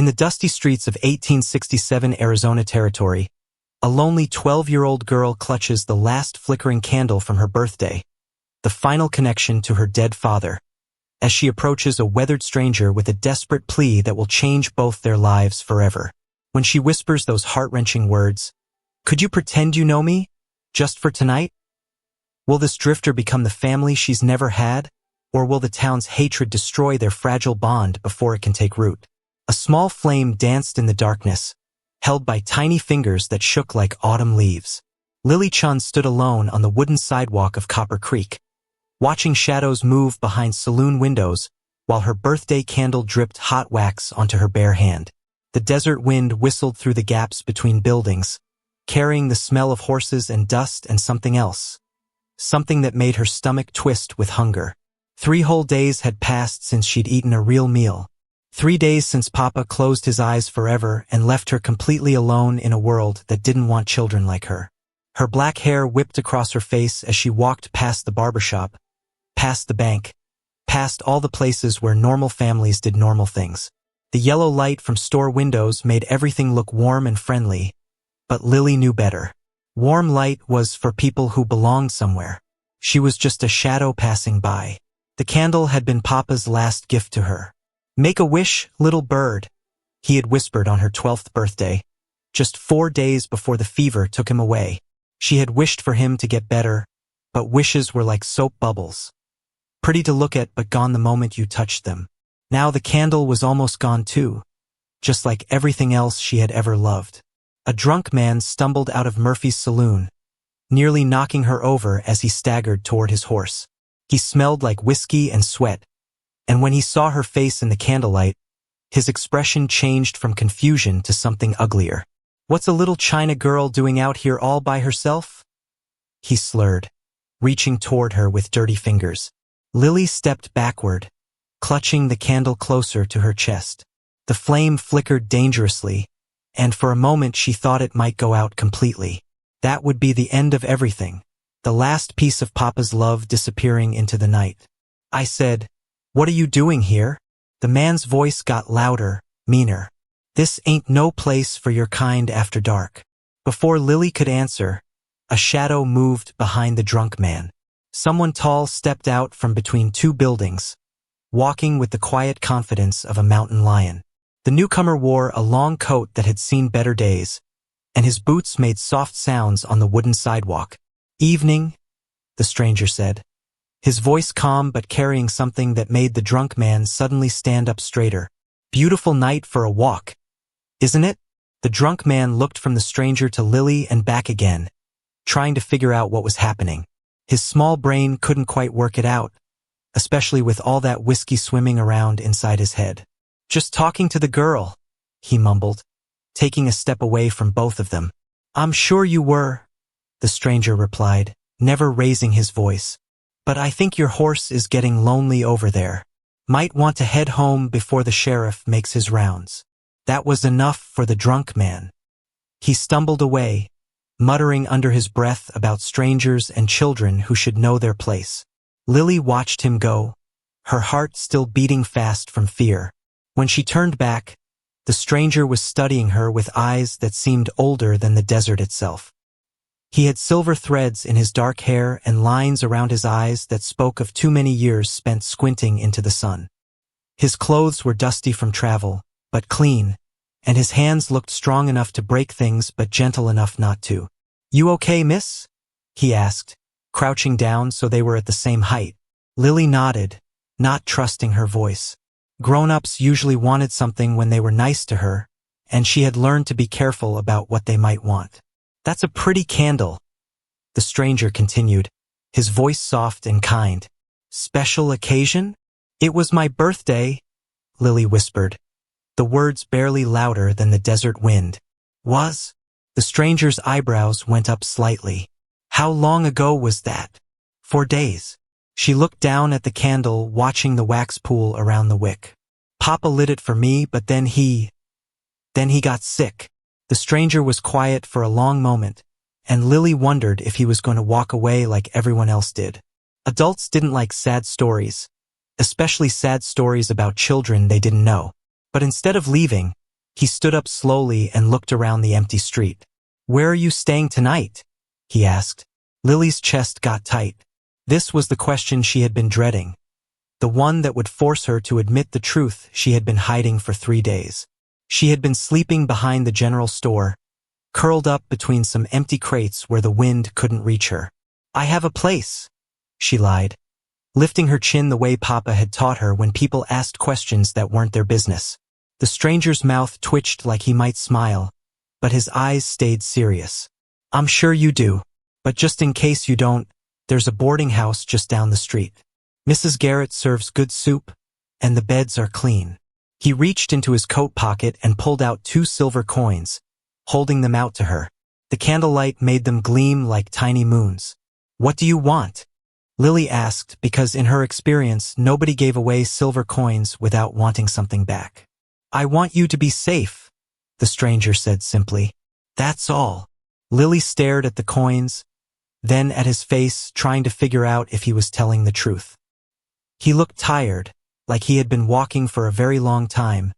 In the dusty streets of 1867 Arizona Territory, a lonely 12-year-old girl clutches the last flickering candle from her birthday, the final connection to her dead father, as she approaches a weathered stranger with a desperate plea that will change both their lives forever. When she whispers those heart-wrenching words, "Could you pretend you know me? Just for tonight?" Will this drifter become the family she's never had, or will the town's hatred destroy their fragile bond before it can take root? A small flame danced in the darkness, held by tiny fingers that shook like autumn leaves. Lily Chun stood alone on the wooden sidewalk of Copper Creek, watching shadows move behind saloon windows while her birthday candle dripped hot wax onto her bare hand. The desert wind whistled through the gaps between buildings, carrying the smell of horses and dust and something else. Something that made her stomach twist with hunger. 3 whole days had passed since she'd eaten a real meal. 3 days since Papa closed his eyes forever and left her completely alone in a world that didn't want children like her. Her black hair whipped across her face as she walked past the barbershop, past the bank, past all the places where normal families did normal things. The yellow light from store windows made everything look warm and friendly, but Lily knew better. Warm light was for people who belonged somewhere. She was just a shadow passing by. The candle had been Papa's last gift to her. "Make a wish, little bird," he had whispered on her 12th birthday, just 4 days before the fever took him away. She had wished for him to get better, but wishes were like soap bubbles. Pretty to look at, but gone the moment you touched them. Now the candle was almost gone too, just like everything else she had ever loved. A drunk man stumbled out of Murphy's saloon, nearly knocking her over as he staggered toward his horse. He smelled like whiskey and sweat, and when he saw her face in the candlelight, his expression changed from confusion to something uglier. "What's a little China girl doing out here all by herself?" he slurred, reaching toward her with dirty fingers. Lily stepped backward, clutching the candle closer to her chest. The flame flickered dangerously, and for a moment she thought it might go out completely. That would be the end of everything, the last piece of Papa's love disappearing into the night. "I said, what are you doing here?" The man's voice got louder, meaner. "This ain't no place for your kind after dark." Before Lily could answer, a shadow moved behind the drunk man. Someone tall stepped out from between 2 buildings, walking with the quiet confidence of a mountain lion. The newcomer wore a long coat that had seen better days, and his boots made soft sounds on the wooden sidewalk. "Evening," the stranger said, his voice calm but carrying something that made the drunk man suddenly stand up straighter. "Beautiful night for a walk, isn't it?" The drunk man looked from the stranger to Lily and back again, trying to figure out what was happening. His small brain couldn't quite work it out, especially with all that whiskey swimming around inside his head. "Just talking to the girl," he mumbled, taking a step away from both of them. "I'm sure you were," the stranger replied, never raising his voice. "But I think your horse is getting lonely over there. Might want to head home before the sheriff makes his rounds." That was enough for the drunk man. He stumbled away, muttering under his breath about strangers and children who should know their place. Lily watched him go, her heart still beating fast from fear. When she turned back, the stranger was studying her with eyes that seemed older than the desert itself. He had silver threads in his dark hair and lines around his eyes that spoke of too many years spent squinting into the sun. His clothes were dusty from travel, but clean, and his hands looked strong enough to break things but gentle enough not to. "You okay, miss?" he asked, crouching down so they were at the same height. Lily nodded, not trusting her voice. Grown-ups usually wanted something when they were nice to her, and she had learned to be careful about what they might want. "That's a pretty candle," the stranger continued, his voice soft and kind. "Special occasion?" "It was my birthday," Lily whispered, the words barely louder than the desert wind. "Was?" The stranger's eyebrows went up slightly. "How long ago was that?" "4 days." She looked down at the candle, watching the wax pool around the wick. "Papa lit it for me, but then he got sick." The stranger was quiet for a long moment, and Lily wondered if he was going to walk away like everyone else did. Adults didn't like sad stories, especially sad stories about children they didn't know. But instead of leaving, He stood up slowly and looked around the empty street. "Where are you staying tonight?" he asked. Lily's chest got tight. This was the question she had been dreading, the one that would force her to admit the truth she had been hiding for 3 days. She had been sleeping behind the general store, curled up between some empty crates where the wind couldn't reach her. "I have a place," she lied, lifting her chin the way Papa had taught her when people asked questions that weren't their business. The stranger's mouth twitched like he might smile, but his eyes stayed serious. "I'm sure you do, but just in case you don't, there's a boarding house just down the street. Mrs. Garrett serves good soup, and the beds are clean." He reached into his coat pocket and pulled out 2 silver coins, holding them out to her. The candlelight made them gleam like tiny moons. "What do you want?" Lily asked, because in her experience, nobody gave away silver coins without wanting something back. "I want you to be safe," the stranger said simply. "That's all." Lily stared at the coins, then at his face, trying to figure out if he was telling the truth. He looked tired, like he had been walking for a very long time,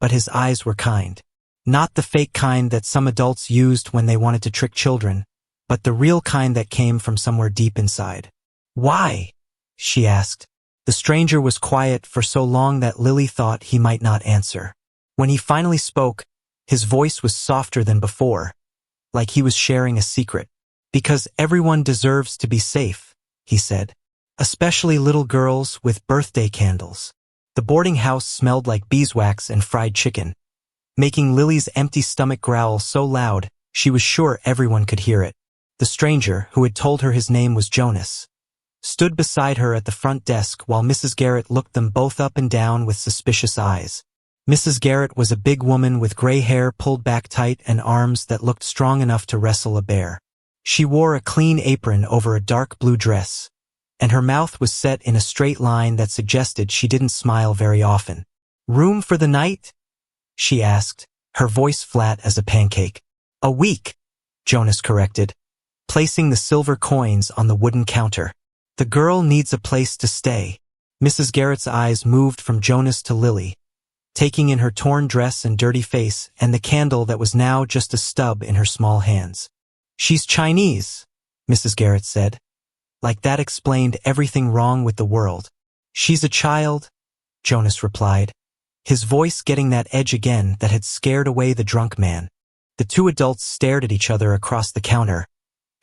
but his eyes were kind. Not the fake kind that some adults used when they wanted to trick children, but the real kind that came from somewhere deep inside. "Why?" she asked. The stranger was quiet for so long that Lily thought he might not answer. When he finally spoke, his voice was softer than before, like he was sharing a secret. "Because everyone deserves to be safe," he said. "Especially little girls with birthday candles." The boarding house smelled like beeswax and fried chicken, making Lily's empty stomach growl so loud she was sure everyone could hear it. The stranger, who had told her his name was Jonas, stood beside her at the front desk while Mrs. Garrett looked them both up and down with suspicious eyes. Mrs. Garrett was a big woman with gray hair pulled back tight and arms that looked strong enough to wrestle a bear. She wore a clean apron over a dark blue dress, and her mouth was set in a straight line that suggested she didn't smile very often. "Room for the night?" she asked, her voice flat as a pancake. "A week," Jonas corrected, placing the silver coins on the wooden counter. "The girl needs a place to stay." Mrs. Garrett's eyes moved from Jonas to Lily, taking in her torn dress and dirty face and the candle that was now just a stub in her small hands. "She's Chinese," Mrs. Garrett said, like that explained everything wrong with the world. "She's a child," Jonas replied, his voice getting that edge again that had scared away the drunk man. The 2 adults stared at each other across the counter,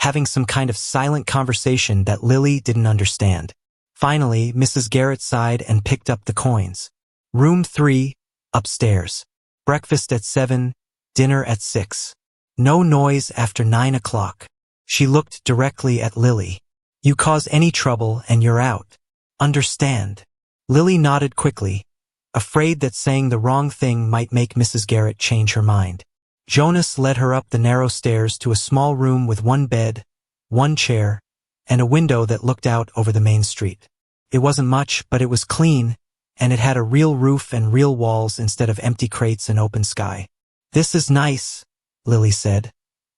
having some kind of silent conversation that Lily didn't understand. Finally, Mrs. Garrett sighed and picked up the coins. "Room 3, upstairs. Breakfast at 7, dinner at 6. No noise after 9 o'clock. She looked directly at Lily. "You cause any trouble and you're out. Understand?" Lily nodded quickly, afraid that saying the wrong thing might make Mrs. Garrett change her mind. Jonas led her up the narrow stairs to a small room with 1 bed, 1 chair, and a window that looked out over the main street. It wasn't much, but it was clean, and it had a real roof and real walls instead of empty crates and open sky. "This is nice," Lily said,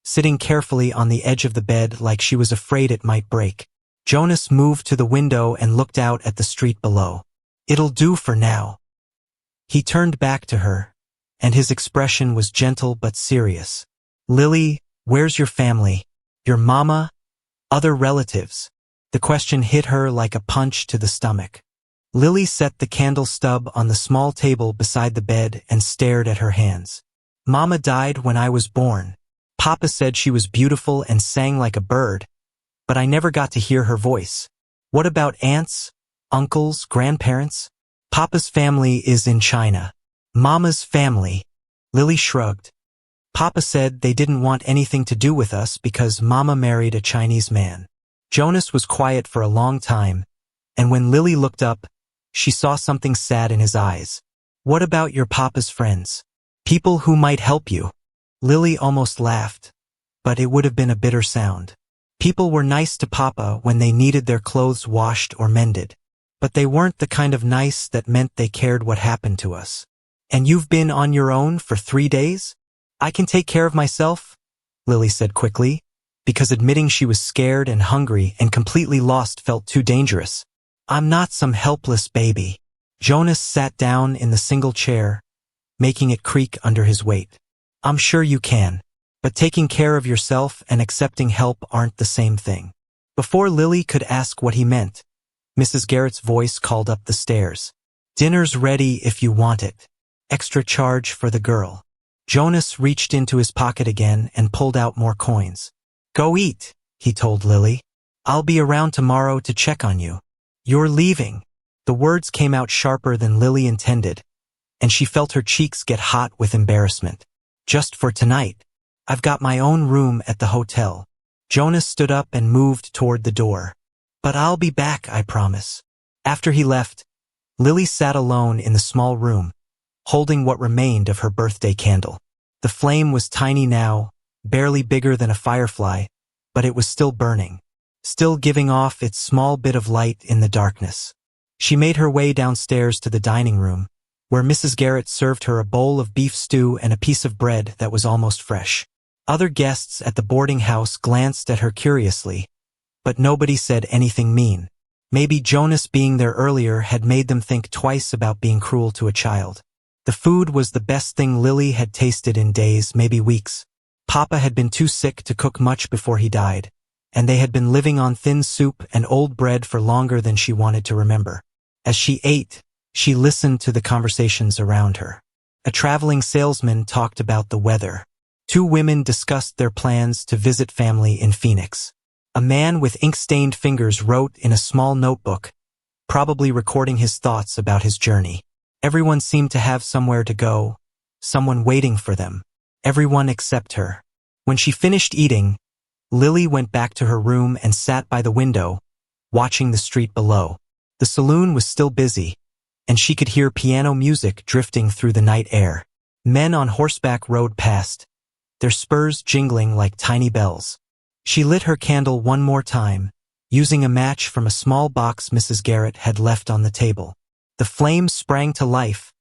sitting carefully on the edge of the bed like she was afraid it might break. Jonas moved to the window and looked out at the street below. "It'll do for now." He turned back to her, and his expression was gentle but serious. "Lily, where's your family? Your mama? Other relatives?" The question hit her like a punch to the stomach. Lily set the candle stub on the small table beside the bed and stared at her hands. "Mama died when I was born. Papa said she was beautiful and sang like a bird, but I never got to hear her voice." "What about aunts, uncles, grandparents?" "Papa's family is in China." "Mama's family?" Lily shrugged. "Papa said they didn't want anything to do with us because Mama married a Chinese man." Jonas was quiet for a long time, and when Lily looked up, she saw something sad in his eyes. "What about your papa's friends? People who might help you?" Lily almost laughed, but it would have been a bitter sound. "People were nice to Papa when they needed their clothes washed or mended, but they weren't the kind of nice that meant they cared what happened to us." "And you've been on your own for 3 days? I can take care of myself," Lily said quickly, because admitting she was scared and hungry and completely lost felt too dangerous. "I'm not some helpless baby." Jonas sat down in the single chair, making it creak under his weight. I'm sure you can. But taking care of yourself and accepting help aren't the same thing. Before Lily could ask what he meant, Mrs. Garrett's voice called up the stairs. Dinner's ready if you want it. Extra charge for the girl. Jonas reached into his pocket again and pulled out more coins. Go eat, he told Lily. I'll be around tomorrow to check on you. You're leaving. The words came out sharper than Lily intended, and she felt her cheeks get hot with embarrassment. Just for tonight. I've got my own room at the hotel. Jonas stood up and moved toward the door. But I'll be back, I promise. After he left, Lily sat alone in the small room, holding what remained of her birthday candle. The flame was tiny now, barely bigger than a firefly, but it was still burning, still giving off its small bit of light in the darkness. She made her way downstairs to the dining room, where Mrs. Garrett served her a bowl of beef stew and a piece of bread that was almost fresh. Other guests at the boarding house glanced at her curiously, but nobody said anything mean. Maybe Jonas being there earlier had made them think twice about being cruel to a child. The food was the best thing Lily had tasted in days, maybe weeks. Papa had been too sick to cook much before he died, and they had been living on thin soup and old bread for longer than she wanted to remember. As she ate, she listened to the conversations around her. A traveling salesman talked about the weather. 2 women discussed their plans to visit family in Phoenix. A man with ink-stained fingers wrote in a small notebook, probably recording his thoughts about his journey. Everyone seemed to have somewhere to go, someone waiting for them. Everyone except her. When she finished eating, Lily went back to her room and sat by the window, watching the street below. The saloon was still busy, and she could hear piano music drifting through the night air. Men on horseback rode past, their spurs jingling like tiny bells. She lit her candle one more time, using a match from a small box Mrs. Garrett had left on the table. The flame sprang to life,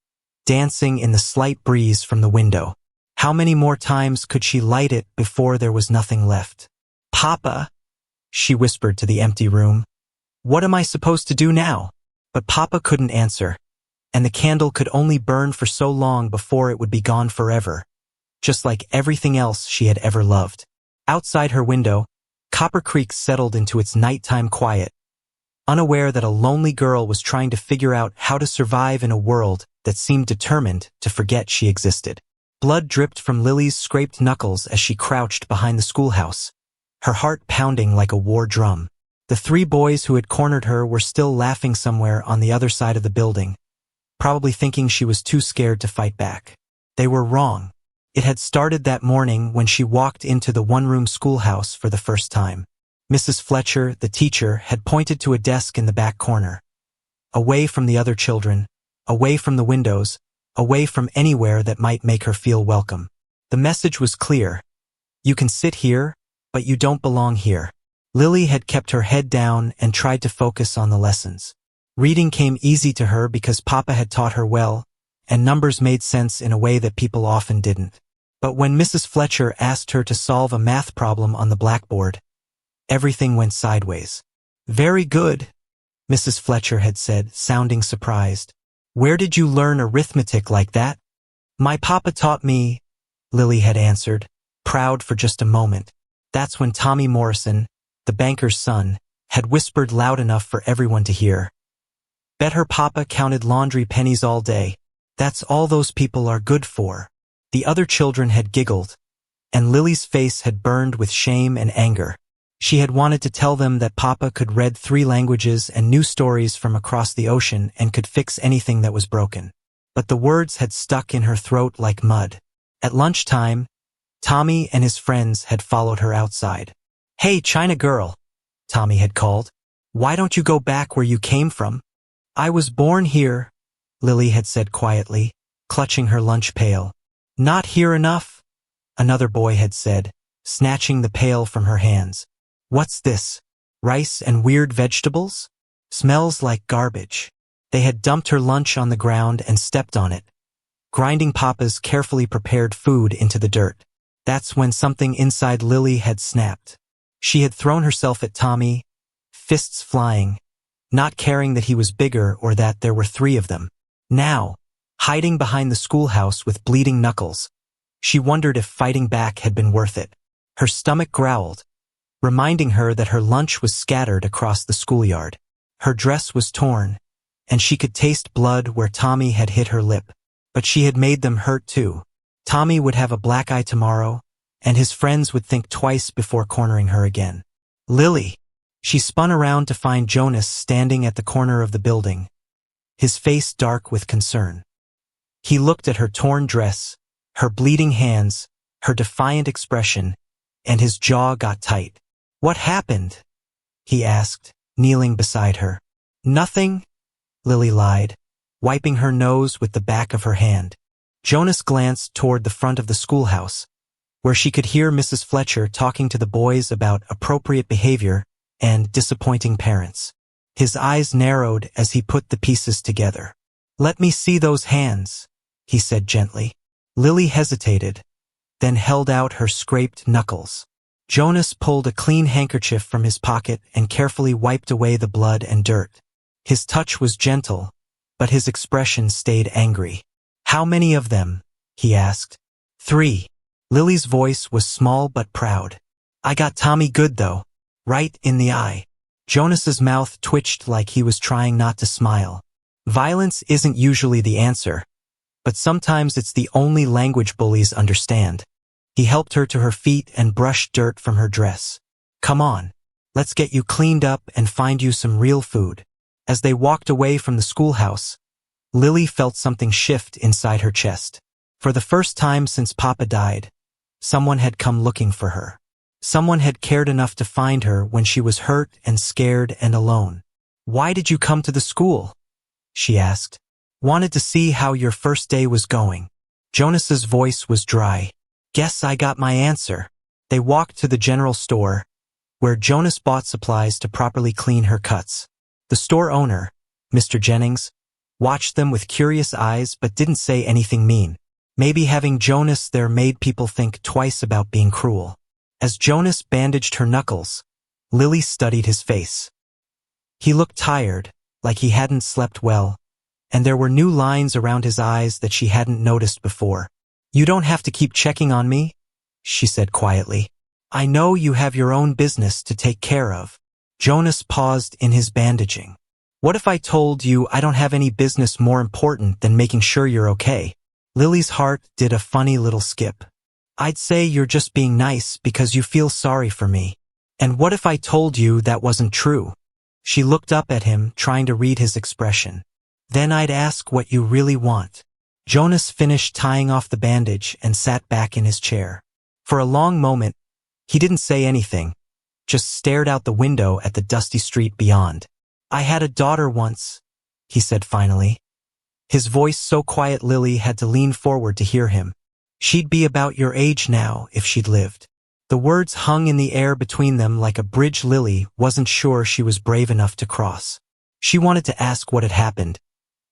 dancing in the slight breeze from the window. How many more times could she light it before there was nothing left? Papa, she whispered to the empty room. What am I supposed to do now? But Papa couldn't answer, and the candle could only burn for so long before it would be gone forever, just like everything else she had ever loved. Outside her window, Copper Creek settled into its nighttime quiet, unaware that a lonely girl was trying to figure out how to survive in a world that seemed determined to forget she existed. Blood dripped from Lily's scraped knuckles as she crouched behind the schoolhouse, her heart pounding like a war drum. The 3 boys who had cornered her were still laughing somewhere on the other side of the building, probably thinking she was too scared to fight back. They were wrong. It had started that morning when she walked into the one-room schoolhouse for the first time. Mrs. Fletcher, the teacher, had pointed to a desk in the back corner. Away from the other children, away from the windows, away from anywhere that might make her feel welcome. The message was clear. You can sit here, but you don't belong here. Lily had kept her head down and tried to focus on the lessons. Reading came easy to her because Papa had taught her well, and numbers made sense in a way that people often didn't. But when Mrs. Fletcher asked her to solve a math problem on the blackboard, everything went sideways. Very good, Mrs. Fletcher had said, sounding surprised. Where did you learn arithmetic like that? My papa taught me, Lily had answered, proud for just a moment. That's when Tommy Morrison, the banker's son, had whispered loud enough for everyone to hear. Bet her papa counted laundry pennies all day. That's all those people are good for. The other children had giggled, and Lily's face had burned with shame and anger. She had wanted to tell them that Papa could read 3 languages and knew stories from across the ocean and could fix anything that was broken. But the words had stuck in her throat like mud. At lunchtime, Tommy and his friends had followed her outside. Hey, China girl, Tommy had called. Why don't you go back where you came from? I was born here, Lily had said quietly, clutching her lunch pail. Not here enough, another boy had said, snatching the pail from her hands. What's this? Rice and weird vegetables? Smells like garbage. They had dumped her lunch on the ground and stepped on it, grinding Papa's carefully prepared food into the dirt. That's when something inside Lily had snapped. She had thrown herself at Tommy, fists flying, not caring that he was bigger or that there were 3 of them. Now, hiding behind the schoolhouse with bleeding knuckles. She wondered if fighting back had been worth it. Her stomach growled, reminding her that her lunch was scattered across the schoolyard. Her dress was torn, and she could taste blood where Tommy had hit her lip. But she had made them hurt too. Tommy would have a black eye tomorrow, and his friends would think twice before cornering her again. Lily! She spun around to find Jonas standing at the corner of the building, his face dark with concern. He looked at her torn dress, her bleeding hands, her defiant expression, and his jaw got tight. What happened? He asked, kneeling beside her. Nothing, Lily lied, wiping her nose with the back of her hand. Jonas glanced toward the front of the schoolhouse, where she could hear Mrs. Fletcher talking to the boys about appropriate behavior and disappointing parents. His eyes narrowed as he put the pieces together. Let me see those hands, he said gently. Lily hesitated, then held out her scraped knuckles. Jonas pulled a clean handkerchief from his pocket and carefully wiped away the blood and dirt. His touch was gentle, but his expression stayed angry. How many of them? He asked. 3. Lily's voice was small but proud. I got Tommy good though, right in the eye. Jonas's mouth twitched like he was trying not to smile. Violence isn't usually the answer, but sometimes it's the only language bullies understand. He helped her to her feet and brushed dirt from her dress. Come on, let's get you cleaned up and find you some real food. As they walked away from the schoolhouse, Lily felt something shift inside her chest. For the first time since Papa died, someone had come looking for her. Someone had cared enough to find her when she was hurt and scared and alone. Why did you come to the school? She asked. Wanted to see how your first day was going. Jonas's voice was dry. Guess I got my answer. They walked to the general store, where Jonas bought supplies to properly clean her cuts. The store owner, Mr. Jennings, watched them with curious eyes but didn't say anything mean. Maybe having Jonas there made people think twice about being cruel. As Jonas bandaged her knuckles, Lily studied his face. He looked tired, like he hadn't slept well, and there were new lines around his eyes that she hadn't noticed before. You don't have to keep checking on me, she said quietly. I know you have your own business to take care of. Jonas paused in his bandaging. What if I told you I don't have any business more important than making sure you're okay? Lily's heart did a funny little skip. I'd say you're just being nice because you feel sorry for me. And what if I told you that wasn't true? She looked up at him, trying to read his expression. Then I'd ask what you really want. Jonas finished tying off the bandage and sat back in his chair. For a long moment, he didn't say anything, just stared out the window at the dusty street beyond. I had a daughter once, he said finally. His voice so quiet Lily had to lean forward to hear him. She'd be about your age now if she'd lived. The words hung in the air between them like a bridge Lily wasn't sure she was brave enough to cross. She wanted to ask what had happened,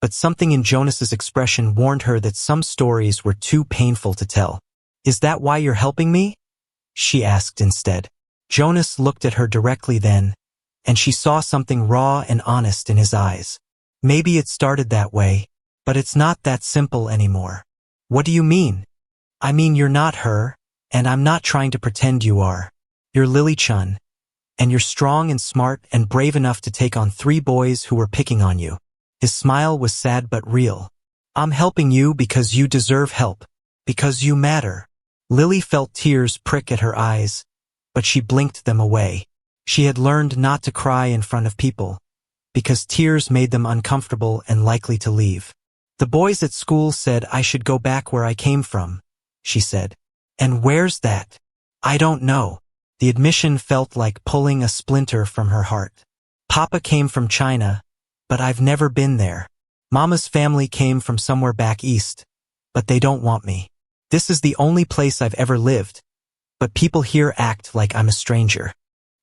but something in Jonas's expression warned her that some stories were too painful to tell. Is that why you're helping me? She asked instead. Jonas looked at her directly then, and she saw something raw and honest in his eyes. Maybe it started that way, but it's not that simple anymore. What do you mean? I mean you're not her, and I'm not trying to pretend you are. You're Lily Chun, and you're strong and smart and brave enough to take on 3 boys who were picking on you. His smile was sad but real. I'm helping you because you deserve help, because you matter. Lily felt tears prick at her eyes, but she blinked them away. She had learned not to cry in front of people, because tears made them uncomfortable and likely to leave. The boys at school said I should go back where I came from, she said. And where's that? I don't know. The admission felt like pulling a splinter from her heart. Papa came from China, but I've never been there. Mama's family came from somewhere back east, but they don't want me. This is the only place I've ever lived, but people here act like I'm a stranger.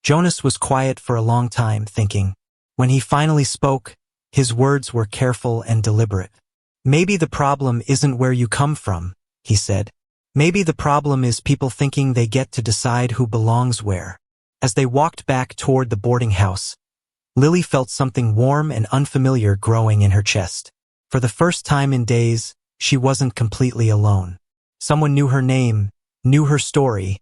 Jonas was quiet for a long time, thinking. When he finally spoke, his words were careful and deliberate. Maybe the problem isn't where you come from, he said. Maybe the problem is people thinking they get to decide who belongs where. As they walked back toward the boarding house, Lily felt something warm and unfamiliar growing in her chest. For the first time in days, she wasn't completely alone. Someone knew her name, knew her story,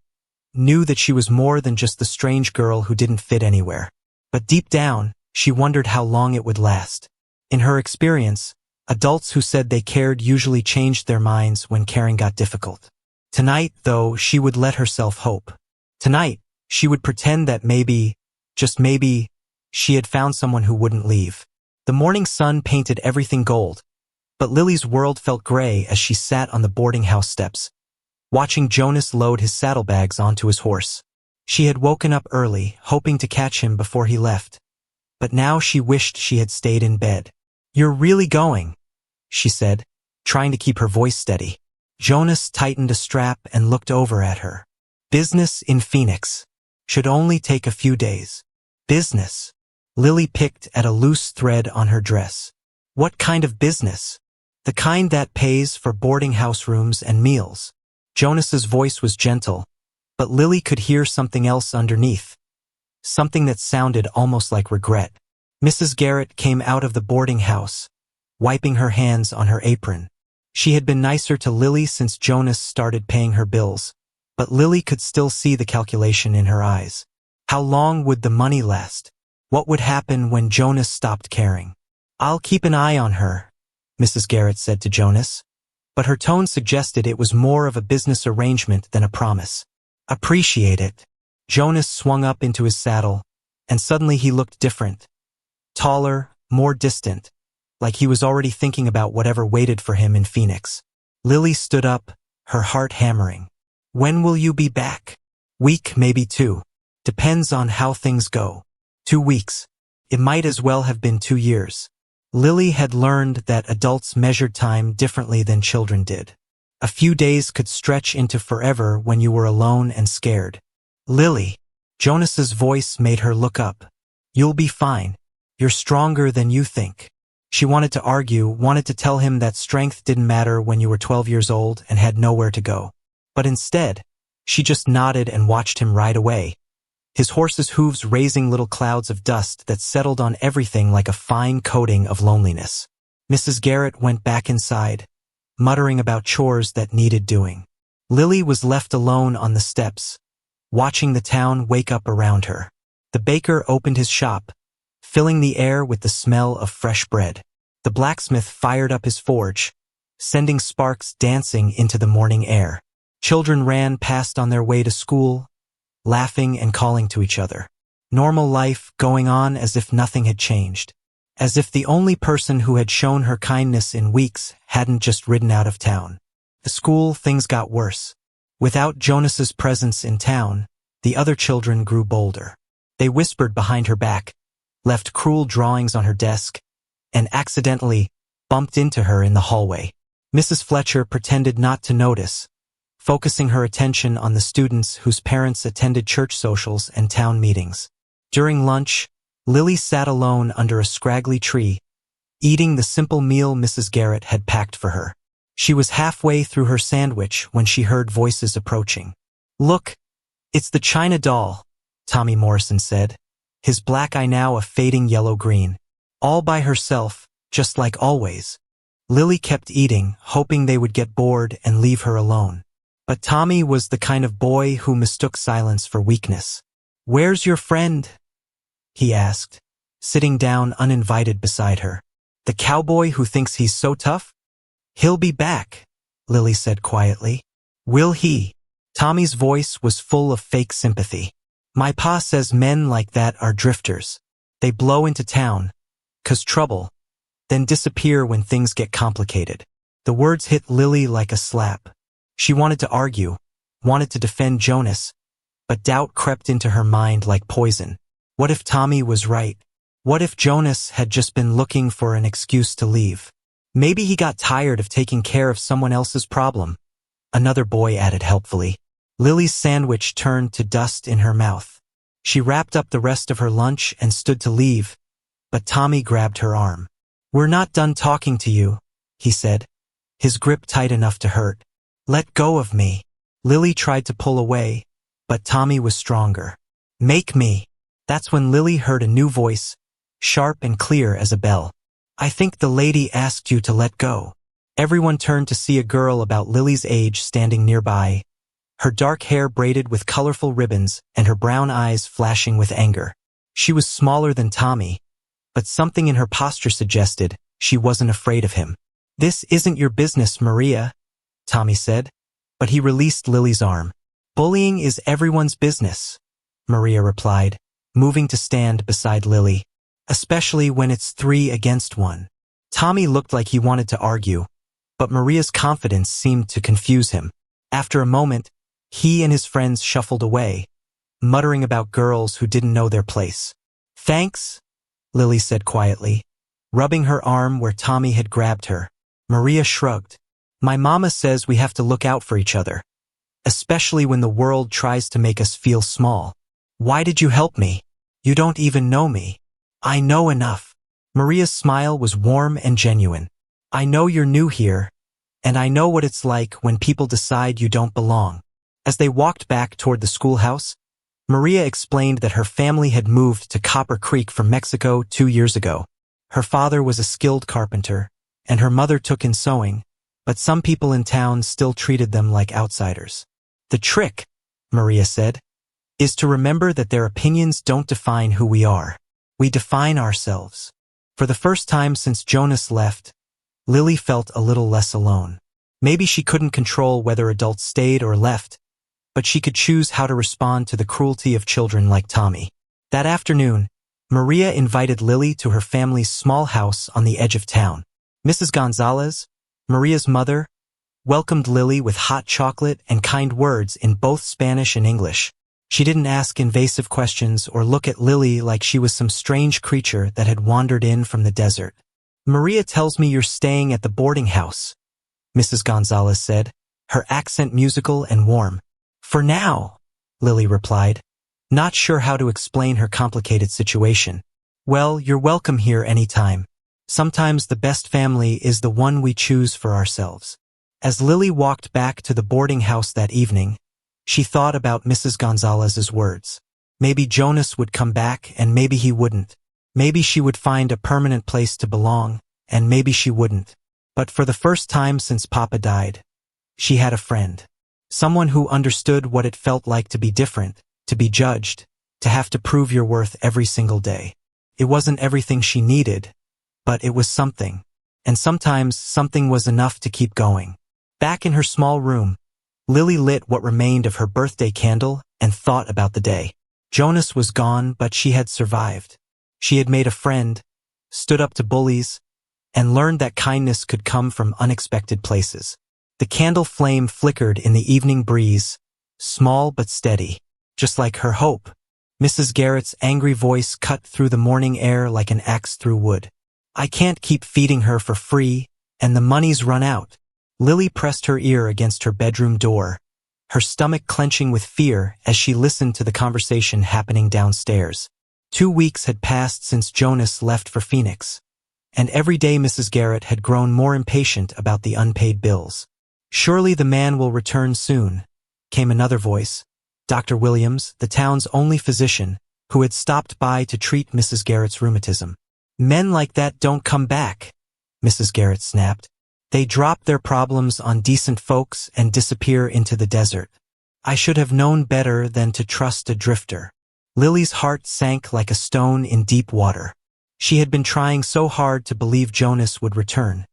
knew that she was more than just the strange girl who didn't fit anywhere. But deep down, she wondered how long it would last. In her experience, adults who said they cared usually changed their minds when caring got difficult. Tonight, though, she would let herself hope. Tonight, she would pretend that maybe, just maybe, she had found someone who wouldn't leave. The morning sun painted everything gold, but Lily's world felt gray as she sat on the boarding house steps, watching Jonas load his saddlebags onto his horse. She had woken up early, hoping to catch him before he left, but now she wished she had stayed in bed. "You're really going," she said, trying to keep her voice steady. Jonas tightened a strap and looked over at her. Business in Phoenix. Should only take a few days. Business. Lily picked at a loose thread on her dress. What kind of business? The kind that pays for boarding house rooms and meals. Jonas's voice was gentle, but Lily could hear something else underneath. Something that sounded almost like regret. Mrs. Garrett came out of the boarding house, wiping her hands on her apron. She had been nicer to Lily since Jonas started paying her bills, but Lily could still see the calculation in her eyes. How long would the money last? What would happen when Jonas stopped caring? "I'll keep an eye on her," Mrs. Garrett said to Jonas, but her tone suggested it was more of a business arrangement than a promise. "Appreciate it." Jonas swung up into his saddle, and suddenly he looked different. Taller, more distant, like he was already thinking about whatever waited for him in Phoenix. Lily stood up, her heart hammering. "When will you be back?" "Week, maybe 2. Depends on how things go." 2 weeks. It might as well have been 2 years. Lily had learned that adults measured time differently than children did. A few days could stretch into forever when you were alone and scared. "Lily." Jonas's voice made her look up. "You'll be fine. You're stronger than you think." She wanted to argue, wanted to tell him that strength didn't matter when you were 12 years old and had nowhere to go. But instead, she just nodded and watched him ride away, his horse's hooves raising little clouds of dust that settled on everything like a fine coating of loneliness. Mrs. Garrett went back inside, muttering about chores that needed doing. Lily was left alone on the steps, watching the town wake up around her. The baker opened his shop, filling the air with the smell of fresh bread. The blacksmith fired up his forge, sending sparks dancing into the morning air. Children ran past on their way to school, laughing and calling to each other. Normal life going on as if nothing had changed. As if the only person who had shown her kindness in weeks hadn't just ridden out of town. At school, things got worse. Without Jonas's presence in town, the other children grew bolder. They whispered behind her back, left cruel drawings on her desk, and accidentally bumped into her in the hallway. Mrs. Fletcher pretended not to notice, focusing her attention on the students whose parents attended church socials and town meetings. During lunch, Lily sat alone under a scraggly tree, eating the simple meal Mrs. Garrett had packed for her. She was halfway through her sandwich when she heard voices approaching. "Look, it's the China doll," Tommy Morrison said, his black eye now a fading yellow-green. All by herself, just like always. Lily kept eating, hoping they would get bored and leave her alone. But Tommy was the kind of boy who mistook silence for weakness. "Where's your friend?" he asked, sitting down uninvited beside her. "The cowboy who thinks he's so tough?" "He'll be back," Lily said quietly. "Will he?" Tommy's voice was full of fake sympathy. "My pa says men like that are drifters. They blow into town, 'cause trouble, then disappear when things get complicated." The words hit Lily like a slap. She wanted to argue, wanted to defend Jonas, but doubt crept into her mind like poison. What if Tommy was right? What if Jonas had just been looking for an excuse to leave? Maybe he got tired of taking care of someone else's problem. Another boy added helpfully. Lily's sandwich turned to dust in her mouth. She wrapped up the rest of her lunch and stood to leave, but Tommy grabbed her arm. "We're not done talking to you," he said, his grip tight enough to hurt. "Let go of me." Lily tried to pull away, but Tommy was stronger. "Make me." That's when Lily heard a new voice, sharp and clear as a bell. "I think the lady asked you to let go." Everyone turned to see a girl about Lily's age standing nearby, her dark hair braided with colorful ribbons and her brown eyes flashing with anger. She was smaller than Tommy, but something in her posture suggested she wasn't afraid of him. "This isn't your business, Maria," Tommy said, but he released Lily's arm. "Bullying is everyone's business," Maria replied, moving to stand beside Lily, "especially when it's 3 against 1. Tommy looked like he wanted to argue, but Maria's confidence seemed to confuse him. After a moment, he and his friends shuffled away, muttering about girls who didn't know their place. "Thanks," Lily said quietly, rubbing her arm where Tommy had grabbed her. Maria shrugged. "My mama says we have to look out for each other, especially when the world tries to make us feel small." "Why did you help me? You don't even know me." "I know enough." Maria's smile was warm and genuine. "I know you're new here, and I know what it's like when people decide you don't belong." As they walked back toward the schoolhouse, Maria explained that her family had moved to Copper Creek from Mexico 2 years ago. Her father was a skilled carpenter, and her mother took in sewing, but some people in town still treated them like outsiders. "The trick," Maria said, "is to remember that their opinions don't define who we are. We define ourselves." For the first time since Jonas left, Lily felt a little less alone. Maybe she couldn't control whether adults stayed or left, but she could choose how to respond to the cruelty of children like Tommy. That afternoon, Maria invited Lily to her family's small house on the edge of town. Mrs. Gonzalez, Maria's mother, welcomed Lily with hot chocolate and kind words in both Spanish and English. She didn't ask invasive questions or look at Lily like she was some strange creature that had wandered in from the desert. "Maria tells me you're staying at the boarding house," Mrs. Gonzalez said, her accent musical and warm. "For now," Lily replied, not sure how to explain her complicated situation. "Well, you're welcome here anytime. Sometimes the best family is the one we choose for ourselves." As Lily walked back to the boarding house that evening, she thought about Mrs. Gonzalez's words. Maybe Jonas would come back and maybe he wouldn't. Maybe she would find a permanent place to belong, and maybe she wouldn't. But for the first time since Papa died, she had a friend. Someone who understood what it felt like to be different, to be judged, to have to prove your worth every single day. It wasn't everything she needed, but it was something. And sometimes something was enough to keep going. Back in her small room, Lily lit what remained of her birthday candle and thought about the day. Jonas was gone, but she had survived. She had made a friend, stood up to bullies, and learned that kindness could come from unexpected places. The candle flame flickered in the evening breeze, small but steady, just like her hope. Mrs. Garrett's angry voice cut through the morning air like an axe through wood. "I can't keep feeding her for free, and the money's run out." Lily pressed her ear against her bedroom door, her stomach clenching with fear as she listened to the conversation happening downstairs. 2 weeks had passed since Jonas left for Phoenix, and every day Mrs. Garrett had grown more impatient about the unpaid bills. "Surely the man will return soon," came another voice. Dr. Williams, the town's only physician, who had stopped by to treat Mrs. Garrett's rheumatism. "Men like that don't come back," Mrs. Garrett snapped. "They drop their problems on decent folks and disappear into the desert. I should have known better than to trust a drifter." Lily's heart sank like a stone in deep water. She had been trying so hard to believe Jonas would return,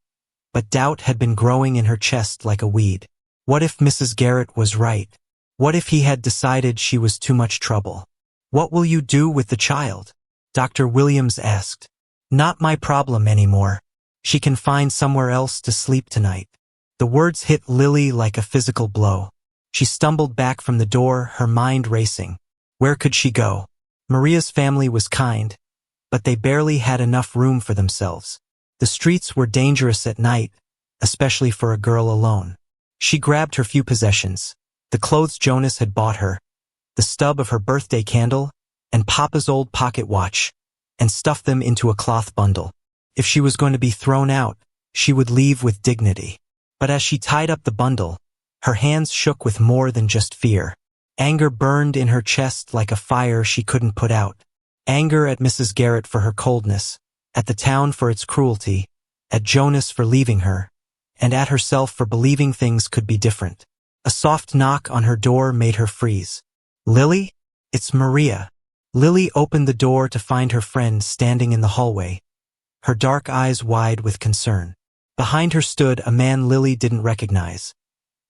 but doubt had been growing in her chest like a weed. What if Mrs. Garrett was right? What if he had decided she was too much trouble? "What will you do with the child?" Dr. Williams asked. "Not my problem anymore. She can find somewhere else to sleep tonight." The words hit Lily like a physical blow. She stumbled back from the door, her mind racing. Where could she go? Maria's family was kind, but they barely had enough room for themselves. The streets were dangerous at night, especially for a girl alone. She grabbed her few possessions, the clothes Jonas had bought her, the stub of her birthday candle, and Papa's old pocket watch, and stuffed them into a cloth bundle. If she was going to be thrown out, she would leave with dignity. But as she tied up the bundle, her hands shook with more than just fear. Anger burned in her chest like a fire she couldn't put out. Anger at Mrs. Garrett for her coldness, at the town for its cruelty, at Jonas for leaving her, and at herself for believing things could be different. A soft knock on her door made her freeze. "Lily? It's Maria." Lily opened the door to find her friend standing in the hallway, her dark eyes wide with concern. Behind her stood a man Lily didn't recognize,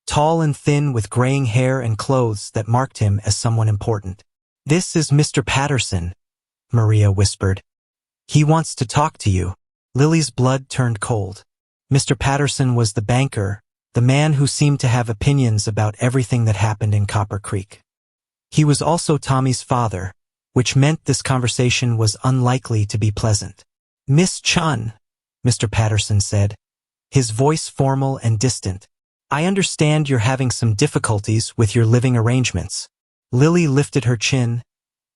tall and thin with graying hair and clothes that marked him as someone important. "This is Mr. Patterson," Maria whispered. "He wants to talk to you." Lily's blood turned cold. Mr. Patterson was the banker, the man who seemed to have opinions about everything that happened in Copper Creek. He was also Tommy's father, which meant this conversation was unlikely to be pleasant. "Miss Chun," Mr. Patterson said, his voice formal and distant. "I understand you're having some difficulties with your living arrangements." Lily lifted her chin,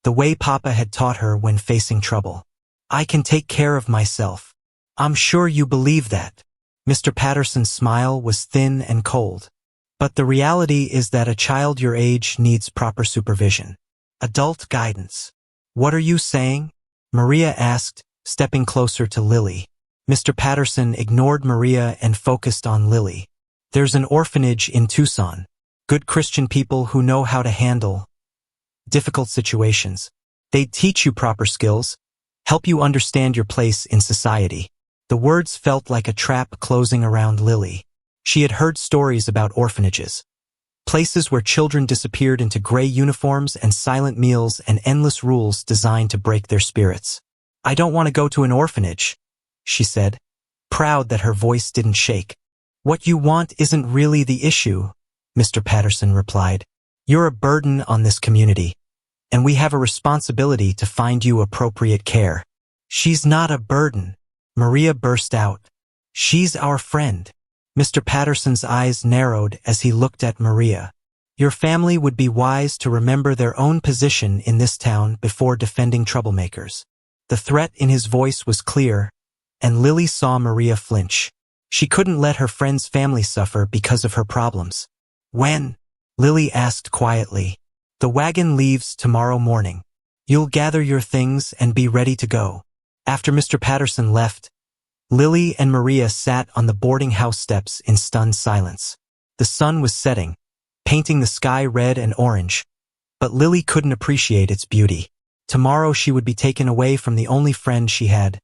the way Papa had taught her when facing trouble. "I can take care of myself." "I'm sure you believe that." Mr. Patterson's smile was thin and cold. "But the reality is that a child your age needs proper supervision. Adult guidance." "What are you saying?" Maria asked, stepping closer to Lily. Mr. Patterson ignored Maria and focused on Lily. "There's an orphanage in Tucson. Good Christian people who know how to handle difficult situations. They'd teach you proper skills, help you understand your place in society." The words felt like a trap closing around Lily. She had heard stories about orphanages, places where children disappeared into gray uniforms and silent meals and endless rules designed to break their spirits. "I don't want to go to an orphanage," she said, proud that her voice didn't shake. "What you want isn't really the issue," Mr. Patterson replied. "You're a burden on this community, and we have a responsibility to find you appropriate care." "She's not a burden," Maria burst out. "She's our friend." Mr. Patterson's eyes narrowed as he looked at Maria. "Your family would be wise to remember their own position in this town before defending troublemakers." The threat in his voice was clear, and Lily saw Maria flinch. She couldn't let her friend's family suffer because of her problems. "When?" Lily asked quietly. "The wagon leaves tomorrow morning. You'll gather your things and be ready to go." After Mr. Patterson left, Lily and Maria sat on the boarding house steps in stunned silence. The sun was setting, painting the sky red and orange, but Lily couldn't appreciate its beauty. Tomorrow she would be taken away from the only friend she had,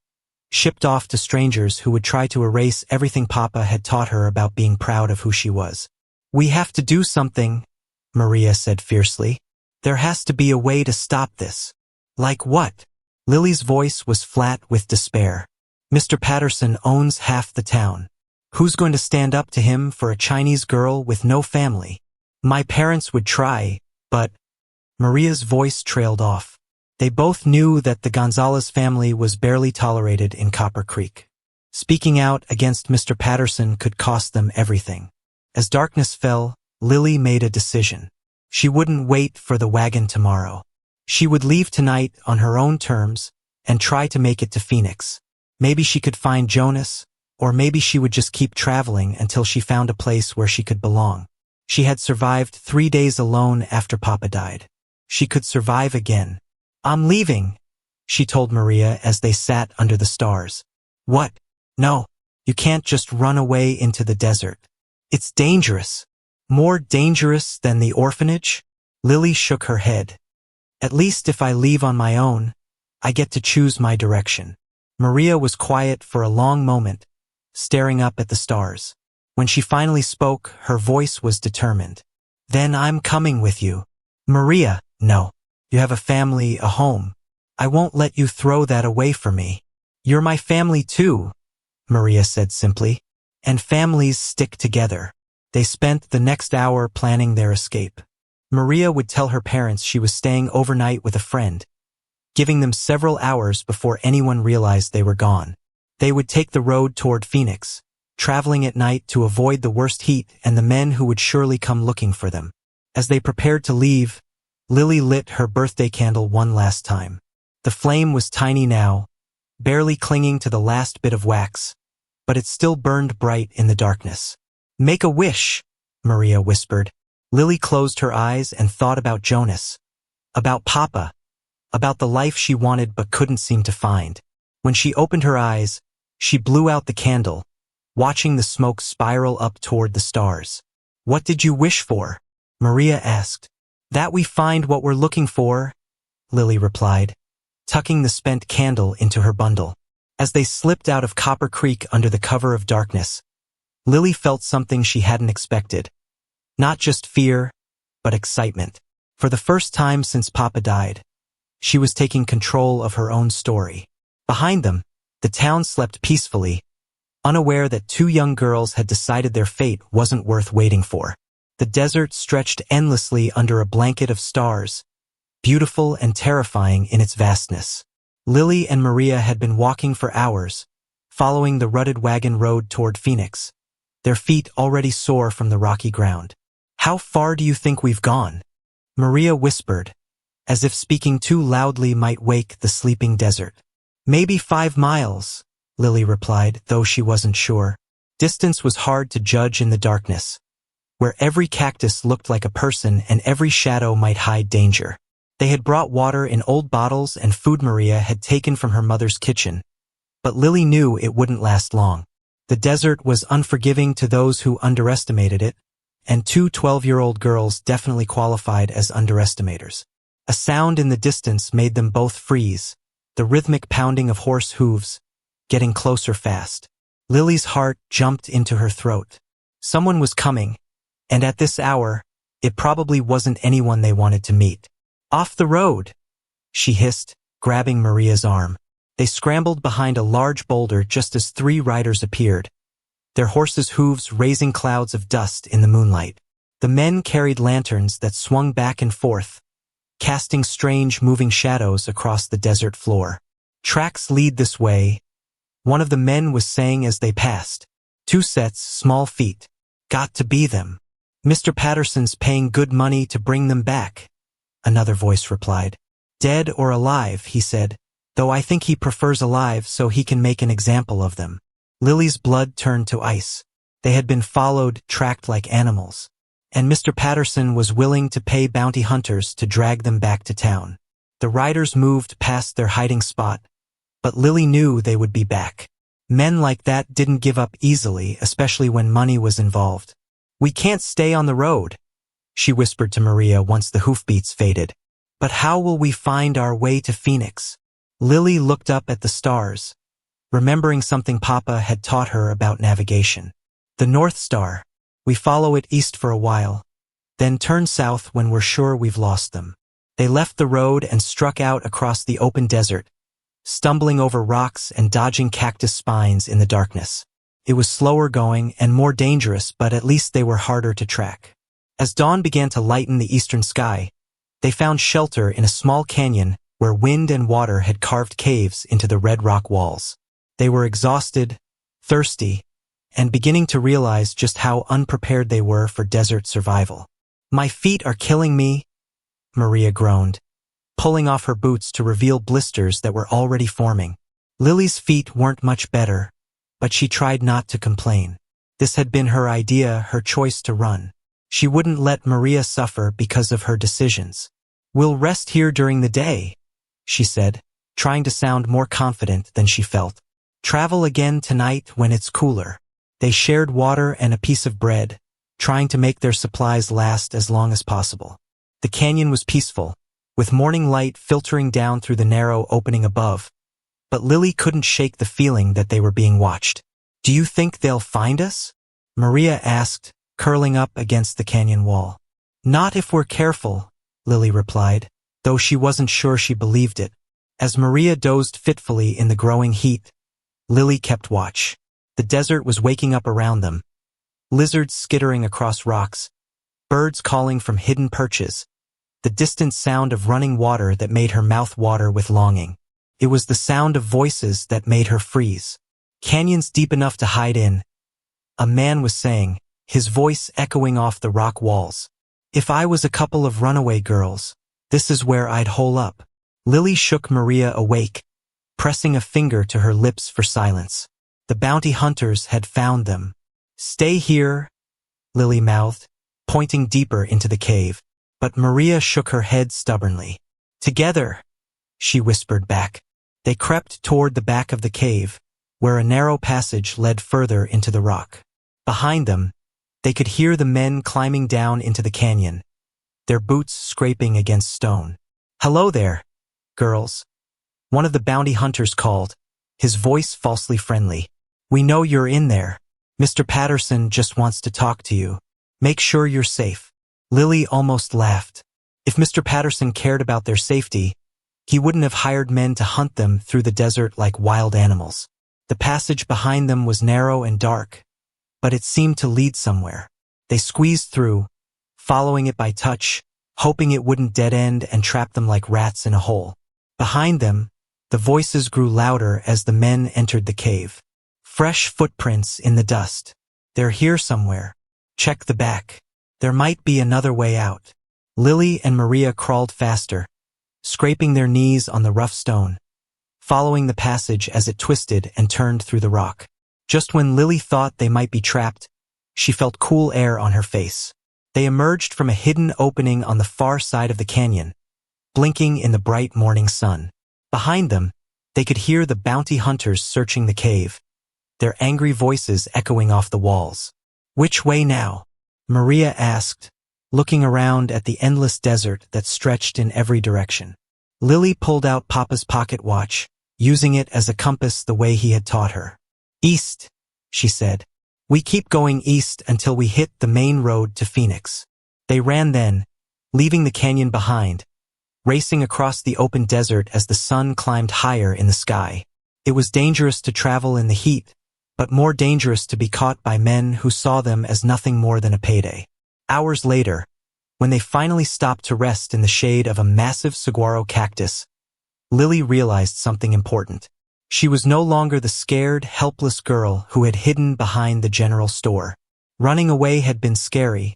shipped off to strangers who would try to erase everything Papa had taught her about being proud of who she was. "We have to do something," Maria said fiercely. "There has to be a way to stop this." "Like what?" Lily's voice was flat with despair. "Mr. Patterson owns half the town. Who's going to stand up to him for a Chinese girl with no family? My parents would try, but—" Maria's voice trailed off. They both knew that the Gonzalez family was barely tolerated in Copper Creek. Speaking out against Mr. Patterson could cost them everything. As darkness fell, Lily made a decision. She wouldn't wait for the wagon tomorrow. She would leave tonight on her own terms and try to make it to Phoenix. Maybe she could find Jonas, or maybe she would just keep traveling until she found a place where she could belong. She had survived 3 days alone after Papa died. She could survive again. "I'm leaving," she told Maria as they sat under the stars. "What? No, you can't just run away into the desert. It's dangerous." "More dangerous than the orphanage?" Lily shook her head. "At least if I leave on my own, I get to choose my direction." Maria was quiet for a long moment, staring up at the stars. When she finally spoke, her voice was determined. "Then I'm coming with you." "Maria, no. You have a family, a home. I won't let you throw that away from me." "You're my family too," Maria said simply. "And families stick together." They spent the next hour planning their escape. Maria would tell her parents she was staying overnight with a friend, giving them several hours before anyone realized they were gone. They would take the road toward Phoenix, traveling at night to avoid the worst heat and the men who would surely come looking for them. As they prepared to leave, Lily lit her birthday candle one last time. The flame was tiny now, barely clinging to the last bit of wax, but it still burned bright in the darkness. "Make a wish," Maria whispered. Lily closed her eyes and thought about Jonas, about Papa, about the life she wanted but couldn't seem to find. When she opened her eyes, she blew out the candle, watching the smoke spiral up toward the stars. "What did you wish for?" Maria asked. "That we find what we're looking for," Lily replied, tucking the spent candle into her bundle. As they slipped out of Copper Creek under the cover of darkness, Lily felt something she hadn't expected. Not just fear, but excitement. For the first time since Papa died, she was taking control of her own story. Behind them, the town slept peacefully, unaware that two young girls had decided their fate wasn't worth waiting for. The desert stretched endlessly under a blanket of stars, beautiful and terrifying in its vastness. Lily and Maria had been walking for hours, following the rutted wagon road toward Phoenix, their feet already sore from the rocky ground. "How far do you think we've gone?" Maria whispered, as if speaking too loudly might wake the sleeping desert. "Maybe 5 miles, Lily replied, though she wasn't sure. Distance was hard to judge in the darkness, where every cactus looked like a person and every shadow might hide danger. They had brought water in old bottles and food Maria had taken from her mother's kitchen, but Lily knew it wouldn't last long. The desert was unforgiving to those who underestimated it, and two 12-year-old girls definitely qualified as underestimators. A sound in the distance made them both freeze, the rhythmic pounding of horse hooves, getting closer fast. Lily's heart jumped into her throat. Someone was coming, and at this hour, it probably wasn't anyone they wanted to meet. "Off the road," she hissed, grabbing Maria's arm. They scrambled behind a large boulder just as 3 riders appeared, their horses' hooves raising clouds of dust in the moonlight. The men carried lanterns that swung back and forth, casting strange moving shadows across the desert floor. "Tracks lead this way," one of the men was saying as they passed. "2 sets, small feet. Got to be them. Mr. Patterson's paying good money to bring them back," another voice replied. "Dead or alive," he said, "though I think he prefers alive so he can make an example of them." Lily's blood turned to ice. They had been followed, tracked like animals, and Mr. Patterson was willing to pay bounty hunters to drag them back to town. The riders moved past their hiding spot, but Lily knew they would be back. Men like that didn't give up easily, especially when money was involved. "We can't stay on the road," she whispered to Maria once the hoofbeats faded. "But how will we find our way to Phoenix?" Lily looked up at the stars, remembering something Papa had taught her about navigation. "The North Star. We follow it east for a while, then turn south when we're sure we've lost them." They left the road and struck out across the open desert, stumbling over rocks and dodging cactus spines in the darkness. It was slower going and more dangerous, but at least they were harder to track. As dawn began to lighten the eastern sky, they found shelter in a small canyon where wind and water had carved caves into the red rock walls. They were exhausted, thirsty, and beginning to realize just how unprepared they were for desert survival. "My feet are killing me," Maria groaned, pulling off her boots to reveal blisters that were already forming. Lily's feet weren't much better, but she tried not to complain. This had been her idea, her choice to run. She wouldn't let Maria suffer because of her decisions. "We'll rest here during the day," she said, trying to sound more confident than she felt. "Travel again tonight when it's cooler." They shared water and a piece of bread, trying to make their supplies last as long as possible. The canyon was peaceful, with morning light filtering down through the narrow opening above, but Lily couldn't shake the feeling that they were being watched. "Do you think they'll find us?" Maria asked, curling up against the canyon wall. "Not if we're careful," Lily replied, though she wasn't sure she believed it. As Maria dozed fitfully in the growing heat, Lily kept watch. The desert was waking up around them, lizards skittering across rocks, birds calling from hidden perches, the distant sound of running water that made her mouth water with longing. It was the sound of voices that made her freeze. "Canyons deep enough to hide in," a man was saying, his voice echoing off the rock walls. "If I was a couple of runaway girls, this is where I'd hole up." Lily shook Maria awake, pressing a finger to her lips for silence. The bounty hunters had found them. "Stay here," Lily mouthed, pointing deeper into the cave, but Maria shook her head stubbornly. "Together," she whispered back. They crept toward the back of the cave, where a narrow passage led further into the rock. Behind them, they could hear the men climbing down into the canyon, their boots scraping against stone. "Hello there, girls," one of the bounty hunters called, his voice falsely friendly. "We know you're in there. Mr. Patterson just wants to talk to you. Make sure you're safe." Lily almost laughed. If Mr. Patterson cared about their safety, he wouldn't have hired men to hunt them through the desert like wild animals. The passage behind them was narrow and dark, but it seemed to lead somewhere. They squeezed through, following it by touch, hoping it wouldn't dead-end and trap them like rats in a hole. Behind them, the voices grew louder as the men entered the cave. "Fresh footprints in the dust. They're here somewhere. Check the back. There might be another way out." Lily and Maria crawled faster, scraping their knees on the rough stone, following the passage as it twisted and turned through the rock. Just when Lily thought they might be trapped, she felt cool air on her face. They emerged from a hidden opening on the far side of the canyon, blinking in the bright morning sun. Behind them, they could hear the bounty hunters searching the cave, their angry voices echoing off the walls. "Which way now?" Maria asked, looking around at the endless desert that stretched in every direction. Lily pulled out Papa's pocket watch, using it as a compass the way he had taught her. "East," she said. "We keep going east until we hit the main road to Phoenix." They ran then, leaving the canyon behind, racing across the open desert as the sun climbed higher in the sky. It was dangerous to travel in the heat, but more dangerous to be caught by men who saw them as nothing more than a payday. Hours later, when they finally stopped to rest in the shade of a massive saguaro cactus, Lily realized something important. She was no longer the scared, helpless girl who had hidden behind the general store. Running away had been scary,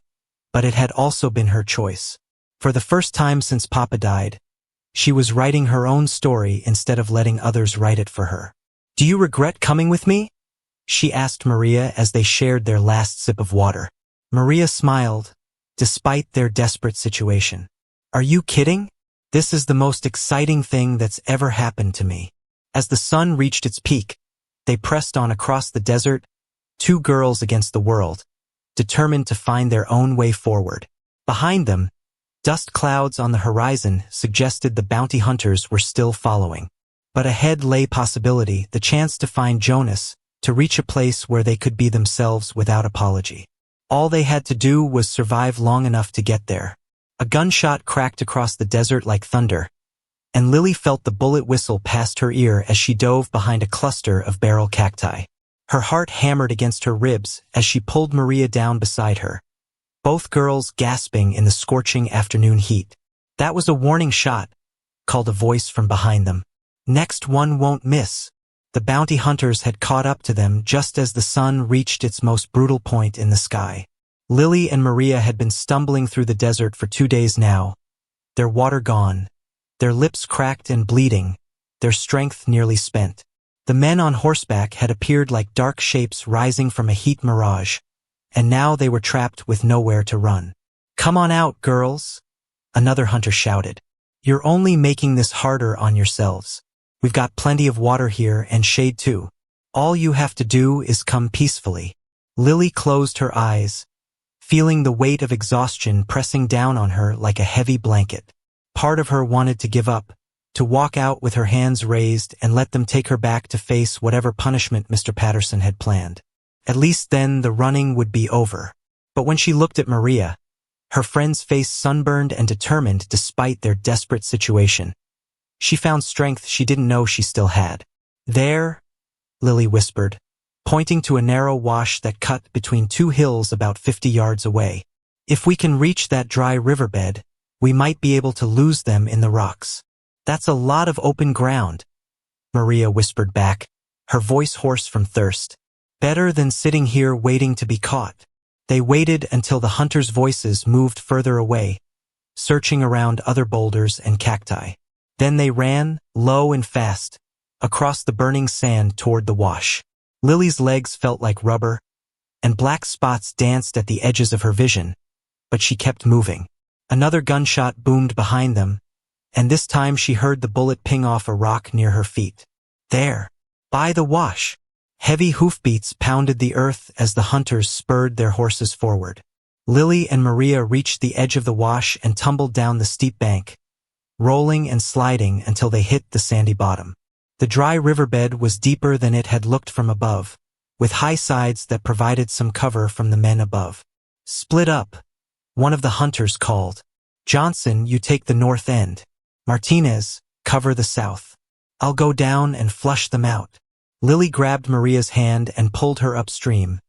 but it had also been her choice. For the first time since Papa died, she was writing her own story instead of letting others write it for her. "Do you regret coming with me?" she asked Maria as they shared their last sip of water. Maria smiled, despite their desperate situation. "Are you kidding? This is the most exciting thing that's ever happened to me." As the sun reached its peak, they pressed on across the desert, two girls against the world, determined to find their own way forward. Behind them, dust clouds on the horizon suggested the bounty hunters were still following. But ahead lay possibility, the chance to find Jonas, to reach a place where they could be themselves without apology. All they had to do was survive long enough to get there. A gunshot cracked across the desert like thunder, and Lily felt the bullet whistle past her ear as she dove behind a cluster of barrel cacti. Her heart hammered against her ribs as she pulled Maria down beside her, both girls gasping in the scorching afternoon heat. "That was a warning shot," called a voice from behind them. "Next one won't miss." The bounty hunters had caught up to them just as the sun reached its most brutal point in the sky. Lily and Maria had been stumbling through the desert for 2 days now, their water gone, their lips cracked and bleeding, their strength nearly spent. The men on horseback had appeared like dark shapes rising from a heat mirage, and now they were trapped with nowhere to run. "Come on out, girls," another hunter shouted. "You're only making this harder on yourselves. We've got plenty of water here and shade too. All you have to do is come peacefully." Lily closed her eyes, feeling the weight of exhaustion pressing down on her like a heavy blanket. Part of her wanted to give up, to walk out with her hands raised and let them take her back to face whatever punishment Mr. Patterson had planned. At least then the running would be over. But when she looked at Maria, her friend's face sunburned and determined despite their desperate situation, she found strength she didn't know she still had. "There," Lily whispered, pointing to a narrow wash that cut between two hills about 50 yards away. "If we can reach that dry riverbed, we might be able to lose them in the rocks." "That's a lot of open ground," Maria whispered back, her voice hoarse from thirst. "Better than sitting here waiting to be caught." They waited until the hunters' voices moved further away, searching around other boulders and cacti. Then they ran, low and fast, across the burning sand toward the wash. Lily's legs felt like rubber, and black spots danced at the edges of her vision, but she kept moving. Another gunshot boomed behind them, and this time she heard the bullet ping off a rock near her feet. "There, by the wash," Heavy hoofbeats pounded the earth as the hunters spurred their horses forward. Lily and Maria reached the edge of the wash and tumbled down the steep bank, rolling and sliding until they hit the sandy bottom. The dry riverbed was deeper than it had looked from above, with high sides that provided some cover from the men above. "Split up," one of the hunters called. "Johnson, you take the north end. Martinez, cover the south. I'll go down and flush them out." Lily grabbed Maria's hand and pulled her upstream,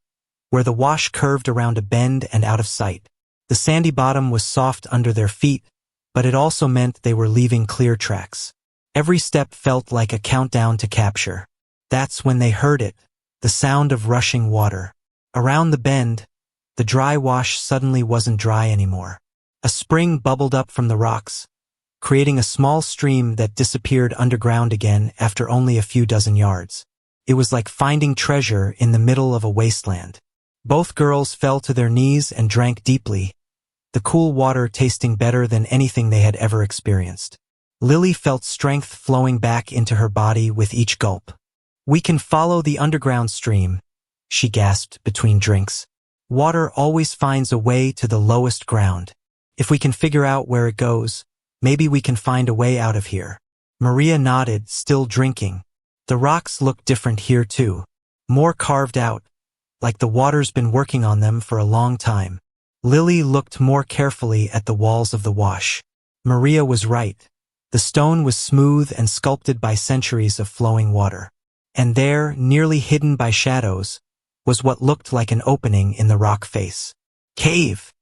where the wash curved around a bend and out of sight. The sandy bottom was soft under their feet, but it also meant they were leaving clear tracks. Every step felt like a countdown to capture. That's when they heard it, the sound of rushing water. Around the bend, the dry wash suddenly wasn't dry anymore. A spring bubbled up from the rocks, creating a small stream that disappeared underground again after only a few dozen yards. It was like finding treasure in the middle of a wasteland. Both girls fell to their knees and drank deeply, the cool water tasting better than anything they had ever experienced. Lily felt strength flowing back into her body with each gulp. "We can follow the underground stream," she gasped between drinks. "Water always finds a way to the lowest ground. If we can figure out where it goes, maybe we can find a way out of here." Maria nodded, still drinking. The rocks looked different here too, more carved out, like the water's been working on them for a long time. Lily looked more carefully at the walls of the wash. Maria was right. The stone was smooth and sculpted by centuries of flowing water. And there, nearly hidden by shadows, was what looked like an opening in the rock face. "Cave,"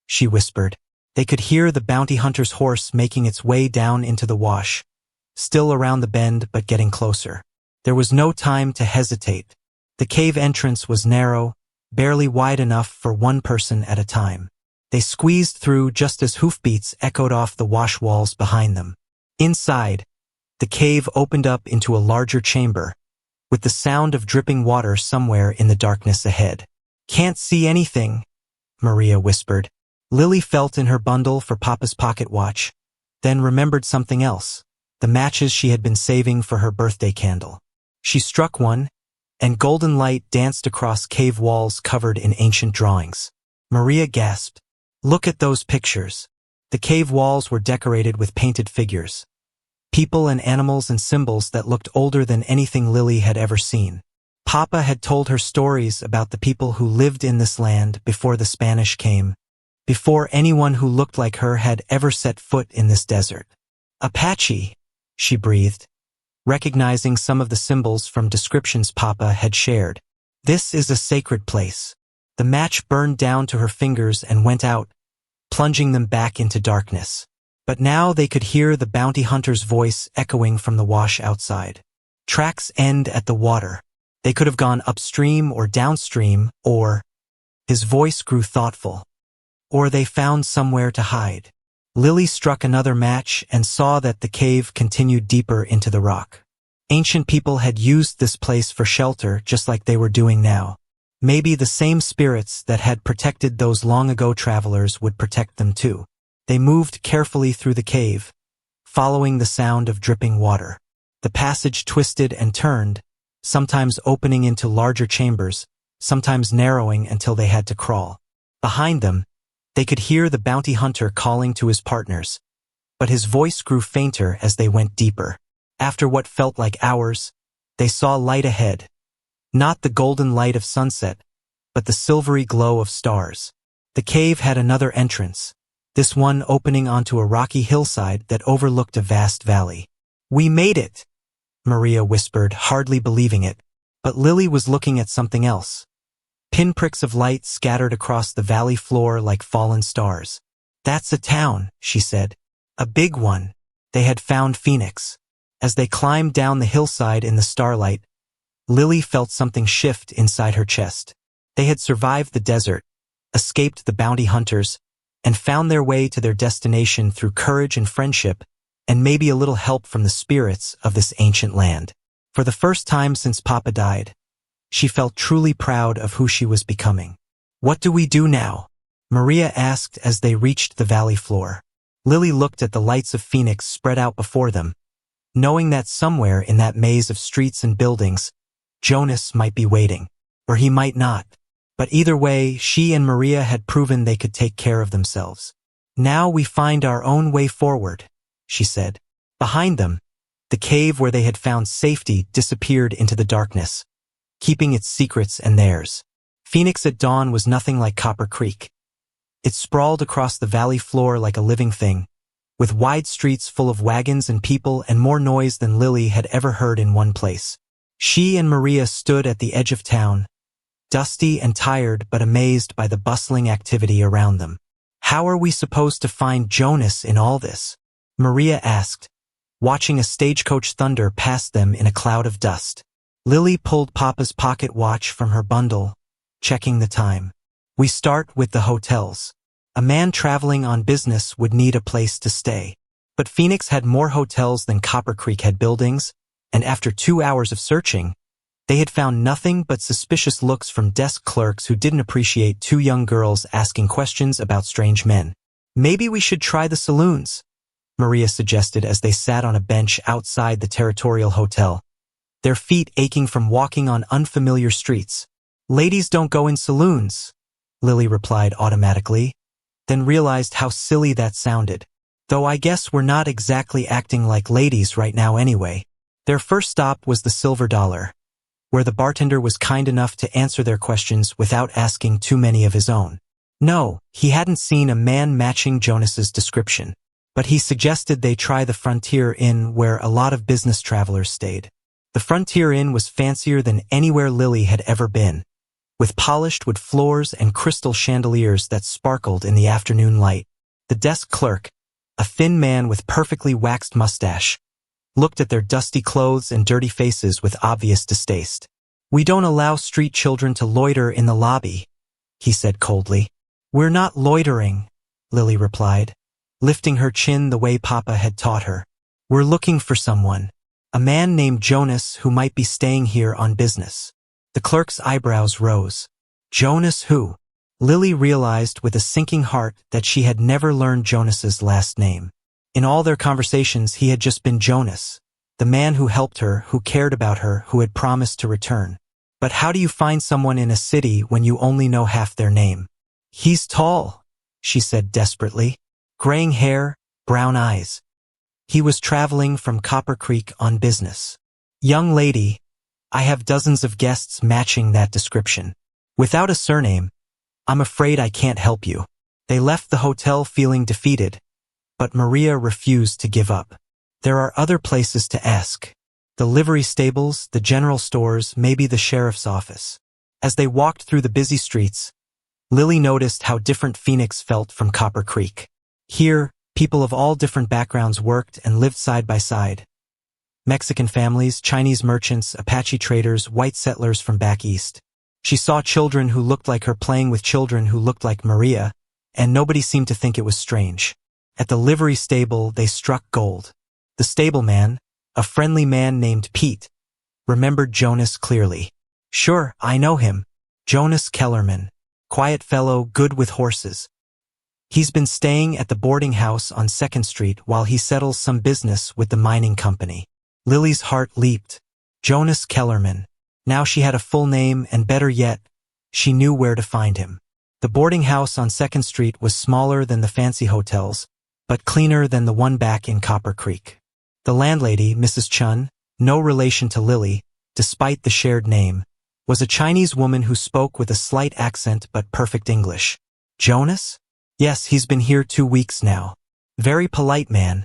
she whispered. They could hear the bounty hunter's horse making its way down into the wash, still around the bend but getting closer. There was no time to hesitate. The cave entrance was narrow, barely wide enough for one person at a time. They squeezed through just as hoofbeats echoed off the wash walls behind them. Inside, the cave opened up into a larger chamber, with the sound of dripping water somewhere in the darkness ahead. "Can't see anything," Maria whispered. Lily felt in her bundle for Papa's pocket watch, then remembered something else, the matches she had been saving for her birthday candle. She struck one, and golden light danced across cave walls covered in ancient drawings. Maria gasped. "Look at those pictures." The cave walls were decorated with painted figures, people and animals and symbols that looked older than anything Lily had ever seen. Papa had told her stories about the people who lived in this land before the Spanish came, before anyone who looked like her had ever set foot in this desert. "Apache," she breathed, recognizing some of the symbols from descriptions Papa had shared. "This is a sacred place." The match burned down to her fingers and went out, plunging them back into darkness. But now they could hear the bounty hunter's voice echoing from the wash outside. "Tracks end at the water. They could have gone upstream or downstream, or—" his voice grew thoughtful. "Or they found somewhere to hide." Lily struck another match and saw that the cave continued deeper into the rock. Ancient people had used this place for shelter just like they were doing now. Maybe the same spirits that had protected those long-ago travelers would protect them too. They moved carefully through the cave, following the sound of dripping water. The passage twisted and turned, sometimes opening into larger chambers, sometimes narrowing until they had to crawl. Behind them, they could hear the bounty hunter calling to his partners, but his voice grew fainter as they went deeper. After what felt like hours, they saw light ahead. Not the golden light of sunset, but the silvery glow of stars. The cave had another entrance, this one opening onto a rocky hillside that overlooked a vast valley. "We made it," Maria whispered, hardly believing it, but Lily was looking at something else. Pinpricks of light scattered across the valley floor like fallen stars. "That's a town," she said. "A big one." They had found Phoenix. As they climbed down the hillside in the starlight, Lily felt something shift inside her chest. They had survived the desert, escaped the bounty hunters, and found their way to their destination through courage and friendship, and maybe a little help from the spirits of this ancient land. For the first time since Papa died, she felt truly proud of who she was becoming. "What do we do now?" Maria asked as they reached the valley floor. Lily looked at the lights of Phoenix spread out before them, knowing that somewhere in that maze of streets and buildings, Jonas might be waiting. Or he might not. But either way, she and Maria had proven they could take care of themselves. Now we find our own way forward, she said. Behind them, the cave where they had found safety disappeared into the darkness, keeping its secrets and theirs. Phoenix at dawn was nothing like Copper Creek. It sprawled across the valley floor like a living thing, with wide streets full of wagons and people and more noise than Lily had ever heard in one place. She and Maria stood at the edge of town, dusty and tired but amazed by the bustling activity around them. How are we supposed to find Jonas in all this? Maria asked, watching a stagecoach thunder past them in a cloud of dust. Lily pulled Papa's pocket watch from her bundle, checking the time. We start with the hotels. A man traveling on business would need a place to stay. But Phoenix had more hotels than Copper Creek had buildings, and after 2 hours of searching, they had found nothing but suspicious looks from desk clerks who didn't appreciate two young girls asking questions about strange men. Maybe we should try the saloons, Maria suggested as they sat on a bench outside the Territorial Hotel, their feet aching from walking on unfamiliar streets. Ladies don't go in saloons, Lily replied automatically, then realized how silly that sounded. Though I guess we're not exactly acting like ladies right now anyway. Their first stop was the Silver Dollar, where the bartender was kind enough to answer their questions without asking too many of his own. No, he hadn't seen a man matching Jonas's description, but he suggested they try the Frontier Inn where a lot of business travelers stayed. The Frontier Inn was fancier than anywhere Lily had ever been, with polished wood floors and crystal chandeliers that sparkled in the afternoon light. The desk clerk, a thin man with perfectly waxed mustache, looked at their dusty clothes and dirty faces with obvious distaste. We don't allow street children to loiter in the lobby, he said coldly. We're not loitering, Lily replied, lifting her chin the way Papa had taught her. We're looking for someone, a man named Jonas who might be staying here on business. The clerk's eyebrows rose. Jonas who? Lily realized with a sinking heart that she had never learned Jonas's last name. In all their conversations, he had just been Jonas, the man who helped her, who cared about her, who had promised to return. But how do you find someone in a city when you only know half their name? He's tall, she said desperately. Graying hair, brown eyes. He was traveling from Copper Creek on business. Young lady, I have dozens of guests matching that description. Without a surname, I'm afraid I can't help you. They left the hotel feeling defeated, but Maria refused to give up. There are other places to ask. The livery stables, the general stores, maybe the sheriff's office. As they walked through the busy streets, Lily noticed how different Phoenix felt from Copper Creek. Here, people of all different backgrounds worked and lived side by side. Mexican families, Chinese merchants, Apache traders, white settlers from back east. She saw children who looked like her playing with children who looked like Maria, and nobody seemed to think it was strange. At the livery stable, they struck gold. The stableman, a friendly man named Pete, remembered Jonas clearly. Sure, I know him. Jonas Kellerman. Quiet fellow, good with horses. He's been staying at the boarding house on 2nd Street while he settles some business with the mining company. Lily's heart leaped. Jonas Kellerman. Now she had a full name, and better yet, she knew where to find him. The boarding house on 2nd Street was smaller than the fancy hotels, but cleaner than the one back in Copper Creek. The landlady, Mrs. Chun, no relation to Lily, despite the shared name, was a Chinese woman who spoke with a slight accent but perfect English. Jonas? Yes, he's been here 2 weeks now. Very polite man.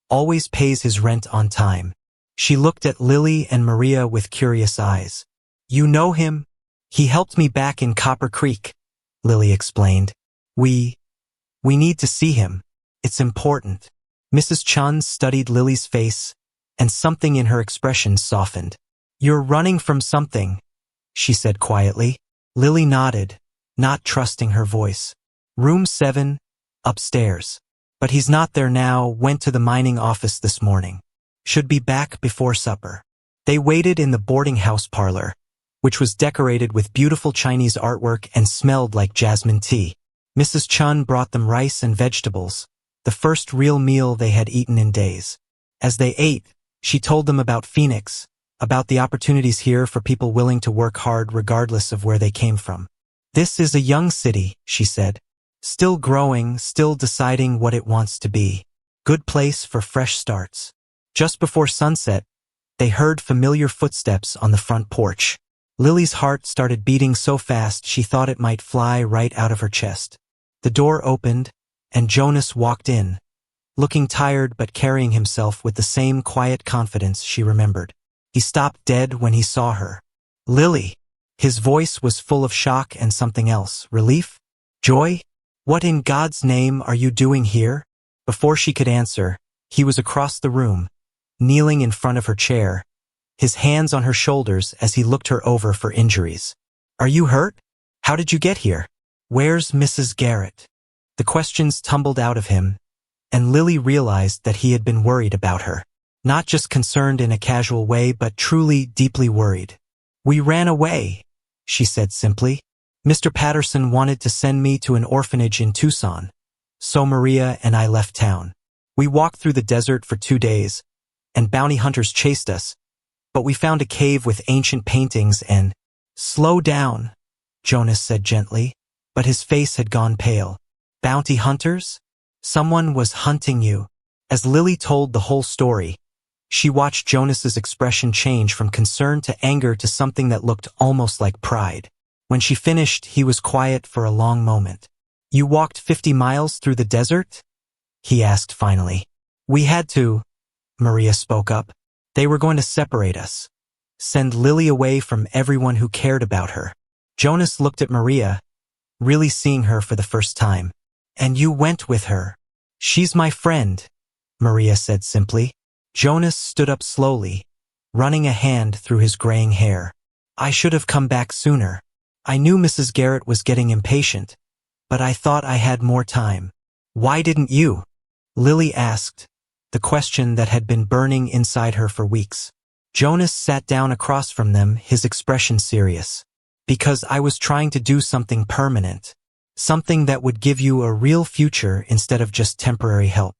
Always pays his rent on time. She looked at Lily and Maria with curious eyes. You know him? He helped me back in Copper Creek, Lily explained. We need to see him. It's important. Mrs. Chun studied Lily's face, and something in her expression softened. You're running from something, she said quietly. Lily nodded, not trusting her voice. Room 7, upstairs. But he's not there now, went to the mining office this morning. Should be back before supper. They waited in the boarding house parlor, which was decorated with beautiful Chinese artwork and smelled like jasmine tea. Mrs. Chun brought them rice and vegetables, the first real meal they had eaten in days. As they ate, she told them about Phoenix, about the opportunities here for people willing to work hard regardless of where they came from. This is a young city, she said. Still growing, still deciding what it wants to be. Good place for fresh starts. Just before sunset, they heard familiar footsteps on the front porch. Lily's heart started beating so fast she thought it might fly right out of her chest. The door opened, and Jonas walked in, looking tired but carrying himself with the same quiet confidence she remembered. He stopped dead when he saw her. Lily! His voice was full of shock and something else. Relief? Joy? What in God's name are you doing here? Before she could answer, he was across the room, kneeling in front of her chair, his hands on her shoulders as he looked her over for injuries. Are you hurt? How did you get here? Where's Mrs. Garrett? The questions tumbled out of him, and Lily realized that he had been worried about her. Not just concerned in a casual way, but truly, deeply worried. We ran away, she said simply. Mr. Patterson wanted to send me to an orphanage in Tucson, so Maria and I left town. We walked through the desert for 2 days, and bounty hunters chased us, but we found a cave with ancient paintings and— Slow down, Jonas said gently, but his face had gone pale. Bounty hunters? Someone was hunting you. As Lily told the whole story, she watched Jonas's expression change from concern to anger to something that looked almost like pride. When she finished, he was quiet for a long moment. You walked 50 miles through the desert? He asked finally. We had to, Maria spoke up. They were going to separate us, send Lily away from everyone who cared about her. Jonas looked at Maria, really seeing her for the first time. And you went with her. She's my friend, Maria said simply. Jonas stood up slowly, running a hand through his graying hair. I should have come back sooner. I knew Mrs. Garrett was getting impatient, but I thought I had more time. Why didn't you? Lily asked, the question that had been burning inside her for weeks. Jonas sat down across from them, his expression serious. Because I was trying to do something permanent. Something that would give you a real future instead of just temporary help.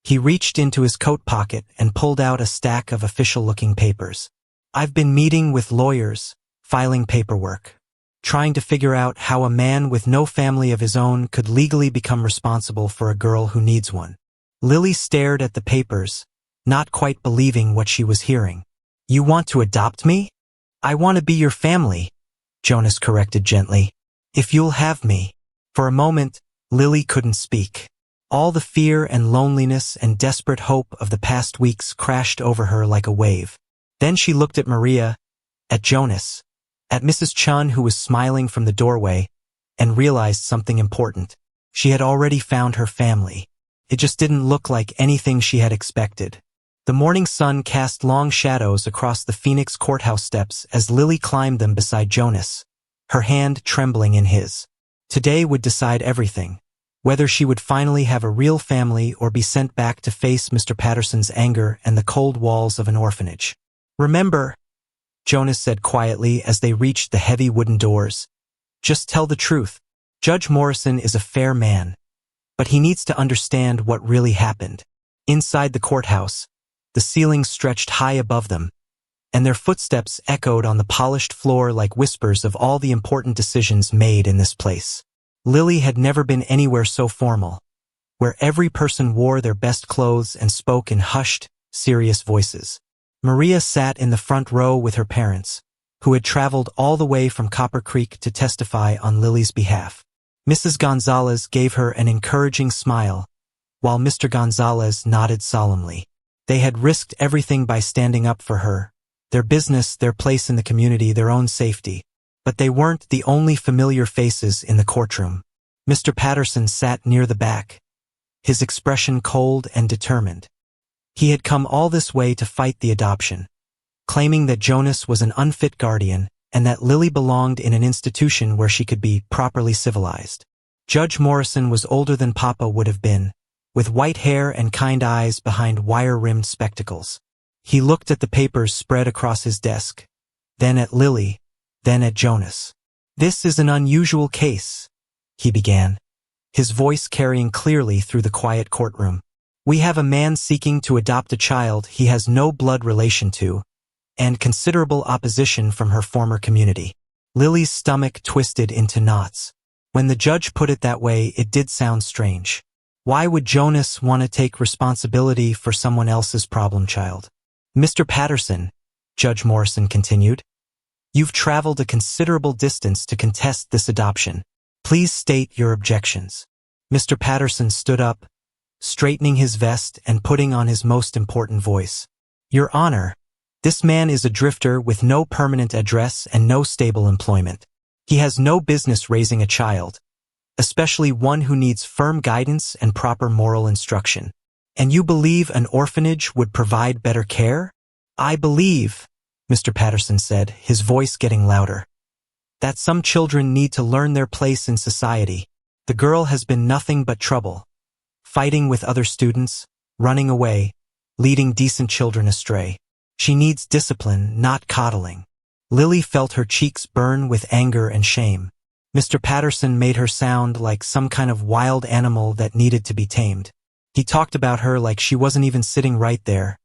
He reached into his coat pocket and pulled out a stack of official-looking papers. I've been meeting with lawyers, filing paperwork, trying to figure out how a man with no family of his own could legally become responsible for a girl who needs one. Lily stared at the papers, not quite believing what she was hearing. You want to adopt me? I want to be your family, Jonas corrected gently. If you'll have me. For a moment, Lily couldn't speak. All the fear and loneliness and desperate hope of the past weeks crashed over her like a wave. Then she looked at Maria, at Jonas, at Mrs. Chun, who was smiling from the doorway, and realized something important. She had already found her family. It just didn't look like anything she had expected. The morning sun cast long shadows across the Phoenix courthouse steps as Lily climbed them beside Jonas, her hand trembling in his. Today would decide everything. Whether she would finally have a real family or be sent back to face Mr. Patterson's anger and the cold walls of an orphanage. Remember, Jonas said quietly as they reached the heavy wooden doors. Just tell the truth. Judge Morrison is a fair man, but he needs to understand what really happened. Inside the courthouse, the ceiling stretched high above them, and their footsteps echoed on the polished floor like whispers of all the important decisions made in this place. Lily had never been anywhere so formal, where every person wore their best clothes and spoke in hushed, serious voices. Maria sat in the front row with her parents, who had traveled all the way from Copper Creek to testify on Lily's behalf. Mrs. Gonzalez gave her an encouraging smile, while Mr. Gonzalez nodded solemnly. They had risked everything by standing up for her, their business, their place in the community, their own safety. But they weren't the only familiar faces in the courtroom. Mr. Patterson sat near the back, his expression cold and determined. He had come all this way to fight the adoption, claiming that Jonas was an unfit guardian and that Lily belonged in an institution where she could be properly civilized. Judge Morrison was older than Papa would have been, with white hair and kind eyes behind wire-rimmed spectacles. He looked at the papers spread across his desk, then at Lily, then at Jonas. This is an unusual case, he began, his voice carrying clearly through the quiet courtroom. We have a man seeking to adopt a child he has no blood relation to, and considerable opposition from her former community. Lily's stomach twisted into knots. When the judge put it that way, it did sound strange. Why would Jonas want to take responsibility for someone else's problem child? Mr. Patterson, Judge Morrison continued, you've traveled a considerable distance to contest this adoption. Please state your objections. Mr. Patterson stood up, straightening his vest and putting on his most important voice. Your Honor, this man is a drifter with no permanent address and no stable employment. He has no business raising a child, especially one who needs firm guidance and proper moral instruction. And you believe an orphanage would provide better care? I believe, Mr. Patterson said, his voice getting louder, that some children need to learn their place in society. The girl has been nothing but trouble, fighting with other students, running away, leading decent children astray. She needs discipline, not coddling. Lily felt her cheeks burn with anger and shame. Mr. Patterson made her sound like some kind of wild animal that needed to be tamed. He talked about her like she wasn't even sitting right there,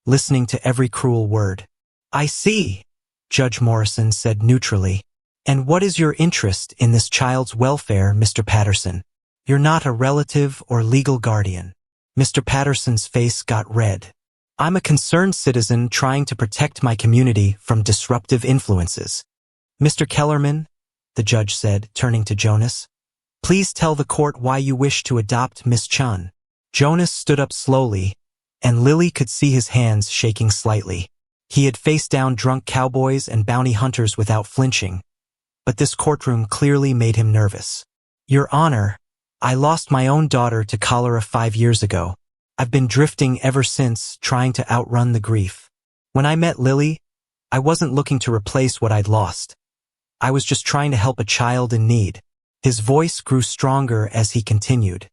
listening to every cruel word. I see, Judge Morrison said neutrally. And what is your interest in this child's welfare, Mr. Patterson? You're not a relative or legal guardian. Mr. Patterson's face got red. I'm a concerned citizen trying to protect my community from disruptive influences. Mr. Kellerman, the judge said, turning to Jonas, please tell the court why you wish to adopt Miss Chun. Jonas stood up slowly, and Lily could see his hands shaking slightly. He had faced down drunk cowboys and bounty hunters without flinching, but this courtroom clearly made him nervous. Your Honor, I lost my own daughter to cholera 5 years ago. I've been drifting ever since, trying to outrun the grief. When I met Lily, I wasn't looking to replace what I'd lost. I was just trying to help a child in need. His voice grew stronger as he continued.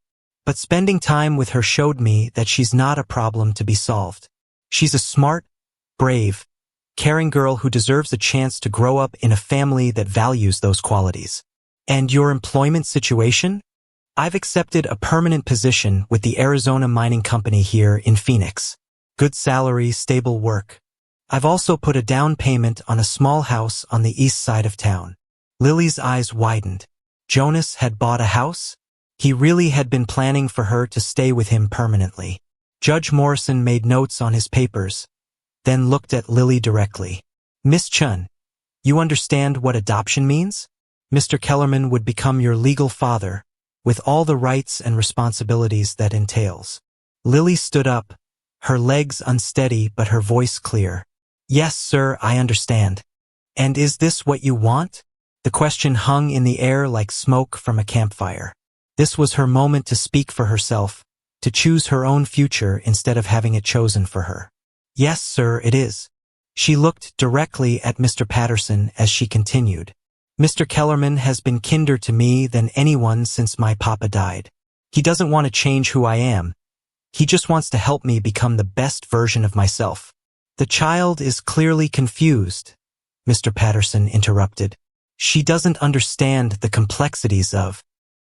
But spending time with her showed me that she's not a problem to be solved. She's a smart, brave, caring girl who deserves a chance to grow up in a family that values those qualities. And your employment situation? I've accepted a permanent position with the Arizona Mining Company here in Phoenix. Good salary, stable work. I've also put a down payment on a small house on the east side of town. Lily's eyes widened. Jonas had bought a house? He really had been planning for her to stay with him permanently. Judge Morrison made notes on his papers, then looked at Lily directly. Miss Chun, you understand what adoption means? Mr. Kellerman would become your legal father, with all the rights and responsibilities that entails. Lily stood up, her legs unsteady but her voice clear. Yes, sir, I understand. And is this what you want? The question hung in the air like smoke from a campfire. This was her moment to speak for herself, to choose her own future instead of having it chosen for her. Yes, sir, it is. She looked directly at Mr. Patterson as she continued. Mr. Kellerman has been kinder to me than anyone since my papa died. He doesn't want to change who I am. He just wants to help me become the best version of myself. The child is clearly confused, Mr. Patterson interrupted. She doesn't understand the complexities of.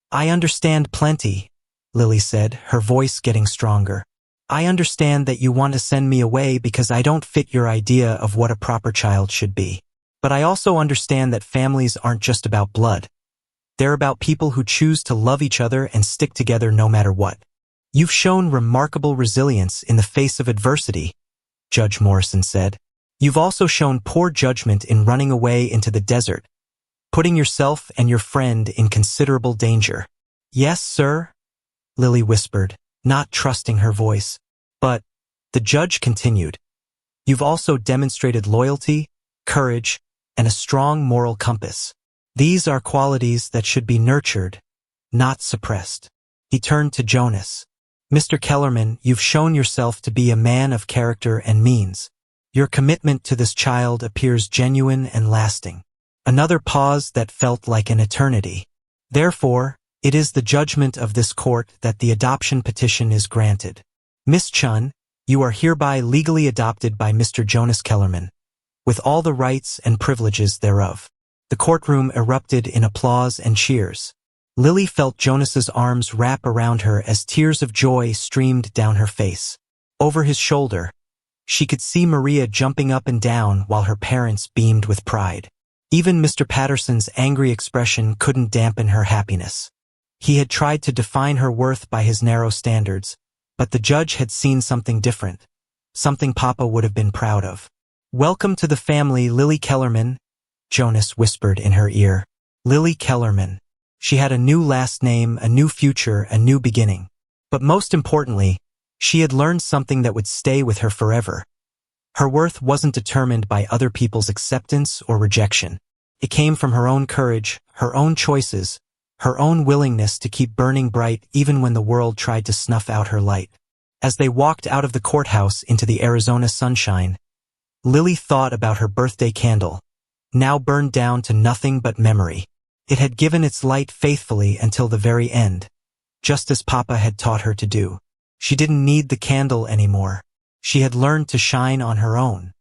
I understand plenty, Lily said, her voice getting stronger. I understand that you want to send me away because I don't fit your idea of what a proper child should be. But I also understand that families aren't just about blood. They're about people who choose to love each other and stick together no matter what. You've shown remarkable resilience in the face of adversity, Judge Morrison said. You've also shown poor judgment in running away into the desert, putting yourself and your friend in considerable danger. Yes, sir, Lily whispered, not trusting her voice. But, the judge continued, you've also demonstrated loyalty, courage, and a strong moral compass. These are qualities that should be nurtured, not suppressed. He turned to Jonas. Mr. Kellerman, you've shown yourself to be a man of character and means. Your commitment to this child appears genuine and lasting. Another pause that felt like an eternity. Therefore, it is the judgment of this court that the adoption petition is granted. Miss Chun, you are hereby legally adopted by Mr. Jonas Kellerman, with all the rights and privileges thereof. The courtroom erupted in applause and cheers. Lily felt Jonas's arms wrap around her as tears of joy streamed down her face. Over his shoulder, She could see Maria jumping up and down while her parents beamed with pride. Even Mr. Patterson's angry expression couldn't dampen her happiness. He had tried to define her worth by his narrow standards, but the judge had seen something different, something Papa would have been proud of. "Welcome to the family, Lily Kellerman," Jonas whispered in her ear. Lily Kellerman. She had a new last name, a new future, a new beginning. But most importantly, she had learned something that would stay with her forever. Her worth wasn't determined by other people's acceptance or rejection. It came from her own courage, her own choices, her own willingness to keep burning bright even when the world tried to snuff out her light. As they walked out of the courthouse into the Arizona sunshine, Lily thought about her birthday candle, now burned down to nothing but memory. It had given its light faithfully until the very end, just as Papa had taught her to do. She didn't need the candle anymore. She had learned to shine on her own.